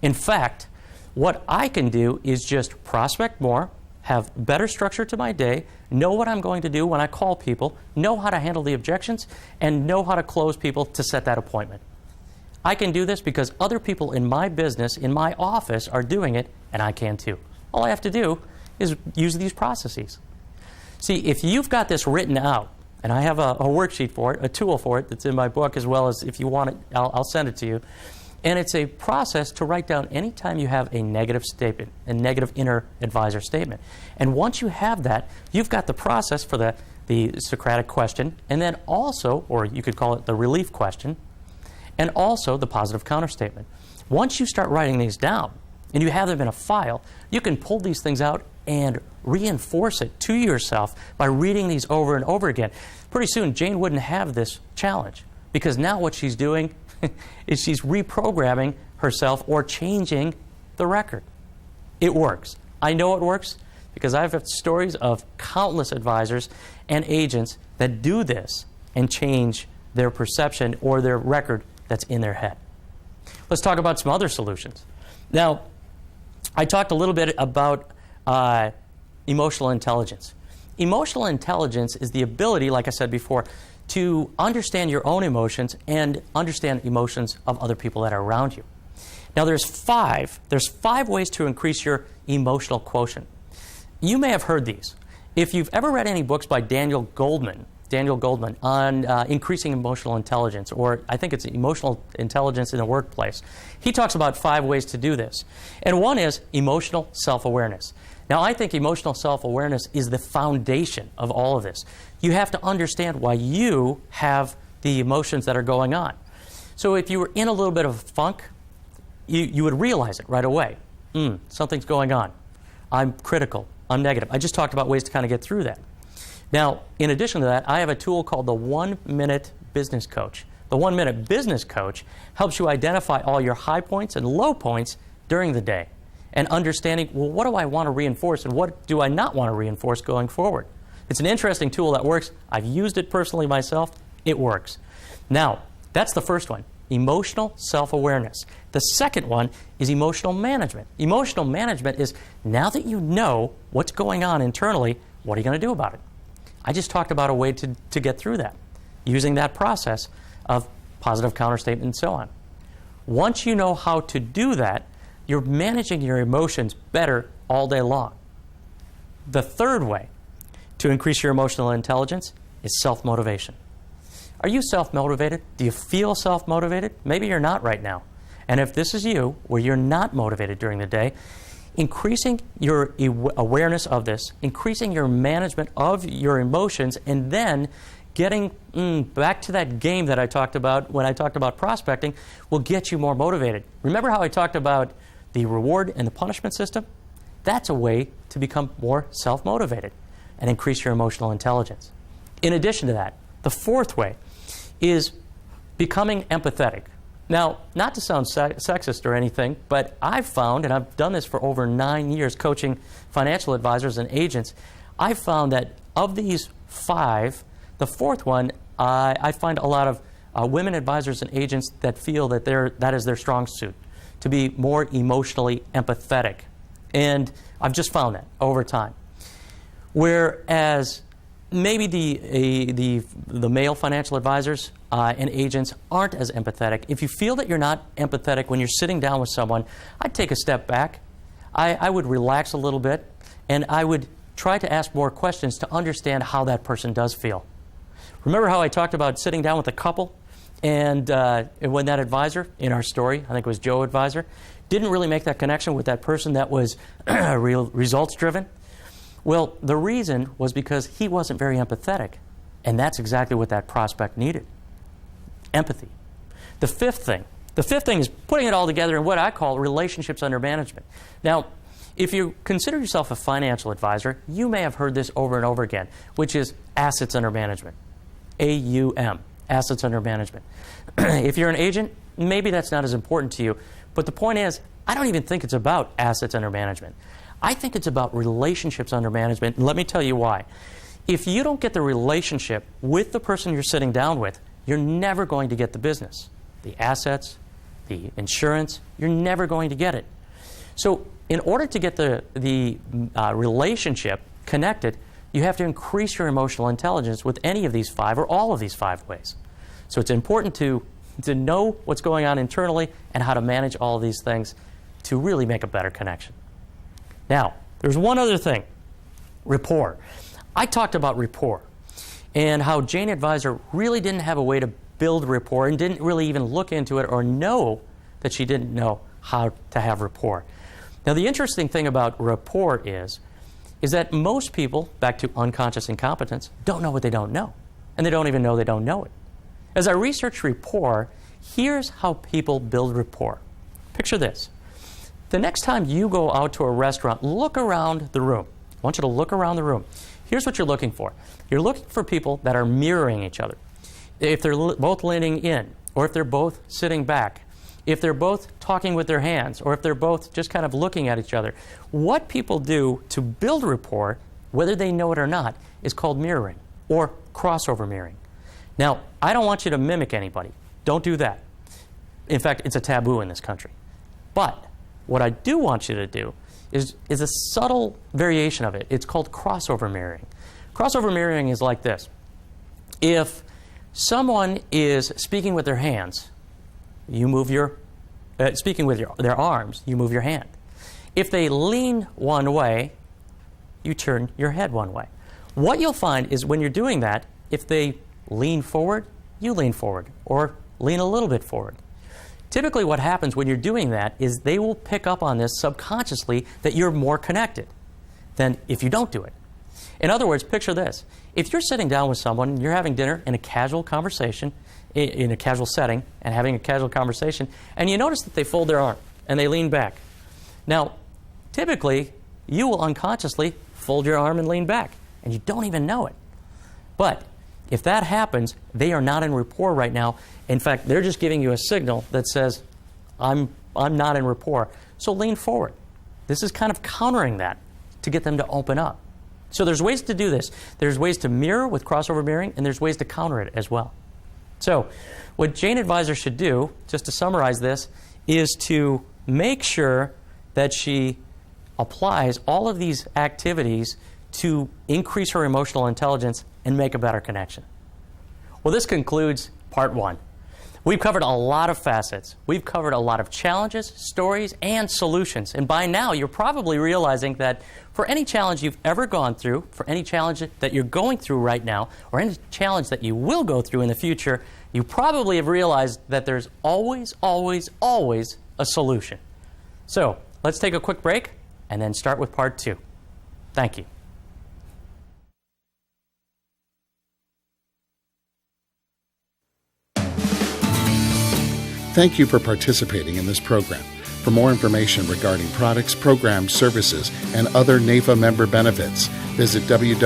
In fact, what I can do is just prospect more, have better structure to my day, know what I'm going to do when I call people, know how to handle the objections, and know how to close people to set that appointment. I can do this because other people in my business, in my office, are doing it, and I can too. All I have to do is use these processes. See, if you've got this written out, and I have a worksheet for it, a tool for it that's in my book, as well as if you want it, I'll send it to you. And it's a process to write down any time you have a negative statement, a negative inner advisor statement. And once you have that, you've got the process for the Socratic question, and then also, or you could call it the relief question, and also the positive counterstatement. Once you start writing these down, and you have them in a file, you can pull these things out and reinforce it to yourself by reading these over and over again. Pretty soon, Jane wouldn't have this challenge, because now what she's doing is she's reprogramming herself or changing the record. It works. I know it works because I've had stories of countless advisors and agents that do this and change their perception or their record that's in their head. Let's talk about some other solutions. Now, I talked a little bit about emotional intelligence. Emotional intelligence is the ability, like I said before, to understand your own emotions and understand emotions of other people that are around you. Now, there's five ways to increase your emotional quotient. You may have heard these. If you've ever read any books by Daniel Goldman on increasing emotional intelligence, or I think it's emotional intelligence in the workplace, he talks about 5 ways to do this. And one is emotional self-awareness. Now, I think emotional self-awareness is the foundation of all of this. You have to understand why you have the emotions that are going on. So if you were in a little bit of a funk, you would realize it right away. Something's going on. I'm critical. I'm negative. I just talked about ways to kind of get through that. Now, in addition to that, I have a tool called the 1-Minute Business Coach. The 1-Minute Business Coach helps you identify all your high points and low points during the day and understanding, well, what do I want to reinforce and what do I not want to reinforce going forward? It's an interesting tool that works. I've used it personally myself. It works. Now, that's the first one, emotional self-awareness. The second one is emotional management. Emotional management is, now that you know what's going on internally, what are you going to do about it? I just talked about a way to get through that, using that process of positive counterstatement, and so on. Once you know how to do that, you're managing your emotions better all day long. The third way to increase your emotional intelligence is self-motivation. Are you self-motivated? Do you feel self-motivated? Maybe you're not right now. And if this is you, where you're not motivated during the day, increasing your awareness of this, increasing your management of your emotions, and then getting back to that game that I talked about when I talked about prospecting will get you more motivated. Remember how I talked about the reward and the punishment system? That's a way to become more self-motivated and increase your emotional intelligence. In addition to that, the fourth way is becoming empathetic. Now, not to sound sexist or anything, but I've found, and I've done this for over 9 years coaching financial advisors and agents, I've found that of these 5, the fourth one, I find a lot of women advisors and agents that feel that that is their strong suit, to be more emotionally empathetic. And I've just found that over time. Whereas maybe the male financial advisors and agents aren't as empathetic. If you feel that you're not empathetic when you're sitting down with someone, I'd take a step back. I would relax a little bit, and I would try to ask more questions to understand how that person does feel. Remember how I talked about sitting down with a couple, and when that advisor in our story, I think it was Joe advisor, didn't really make that connection with that person that was results-driven? Well, the reason was because he wasn't very empathetic, and that's exactly what that prospect needed. Empathy. The fifth thing is putting it all together in what I call relationships under management. Now, if you consider yourself a financial advisor, you may have heard this over and over again, which is assets under management. AUM, assets under management. If you're an agent, maybe that's not as important to you, but the point is, I don't even think it's about assets under management. I think it's about relationships under management, and let me tell you why. If you don't get the relationship with the person you're sitting down with, you're never going to get the business. The assets, the insurance, you're never going to get it. So in order to get the relationship connected, you have to increase your emotional intelligence with any of these 5 or all of these 5 ways. So it's important to know what's going on internally and how to manage all of these things to really make a better connection. Now, there's one other thing, rapport. I talked about rapport and how Jane Advisor really didn't have a way to build rapport and didn't really even look into it or know that she didn't know how to have rapport. Now, the interesting thing about rapport is that most people, back to unconscious incompetence, don't know what they don't know. And they don't even know they don't know it. As I research rapport, here's how people build rapport. Picture this. The next time you go out to a restaurant, look around the room. I want you to look around the room. Here's what you're looking for. You're looking for people that are mirroring each other. If they're both leaning in, or if they're both sitting back, if they're both talking with their hands, or if they're both just kind of looking at each other. What people do to build rapport, whether they know it or not, is called mirroring or crossover mirroring. Now, I don't want you to mimic anybody. Don't do that. In fact, it's a taboo in this country. But what I do want you to do is a subtle variation of it. It's called crossover mirroring. Crossover mirroring is like this. If someone is speaking with their hands, you move speaking with their arms, you move your hand. If they lean one way, you turn your head one way. What you'll find is when you're doing that, if they lean forward, you lean forward, or lean a little bit forward. Typically what happens when you're doing that is they will pick up on this subconsciously that you're more connected than if you don't do it. In other words, picture this. If you're sitting down with someone, you're having dinner in a casual conversation, in a casual setting, and having a casual conversation, and you notice that they fold their arm and they lean back. Now, typically, you will unconsciously fold your arm and lean back, and you don't even know it. But if that happens, they are not in rapport right now. In fact, they're just giving you a signal that says, I'm not in rapport. So lean forward. This is kind of countering that to get them to open up. So there's ways to do this. There's ways to mirror with crossover mirroring, and there's ways to counter it as well. So what Jane Advisor should do, just to summarize this, is to make sure that she applies all of these activities to increase her emotional intelligence and make a better connection. Well, this concludes part 1. We've covered a lot of facets. We've covered a lot of challenges, stories, and solutions. And by now, you're probably realizing that for any challenge you've ever gone through, for any challenge that you're going through right now, or any challenge that you will go through in the future, you probably have realized that there's always, always, always a solution. So, let's take a quick break and then start with part 2. Thank you. Thank you for participating in this program. For more information regarding products, programs, services, and other NAIFA member benefits, visit www.naifa.org.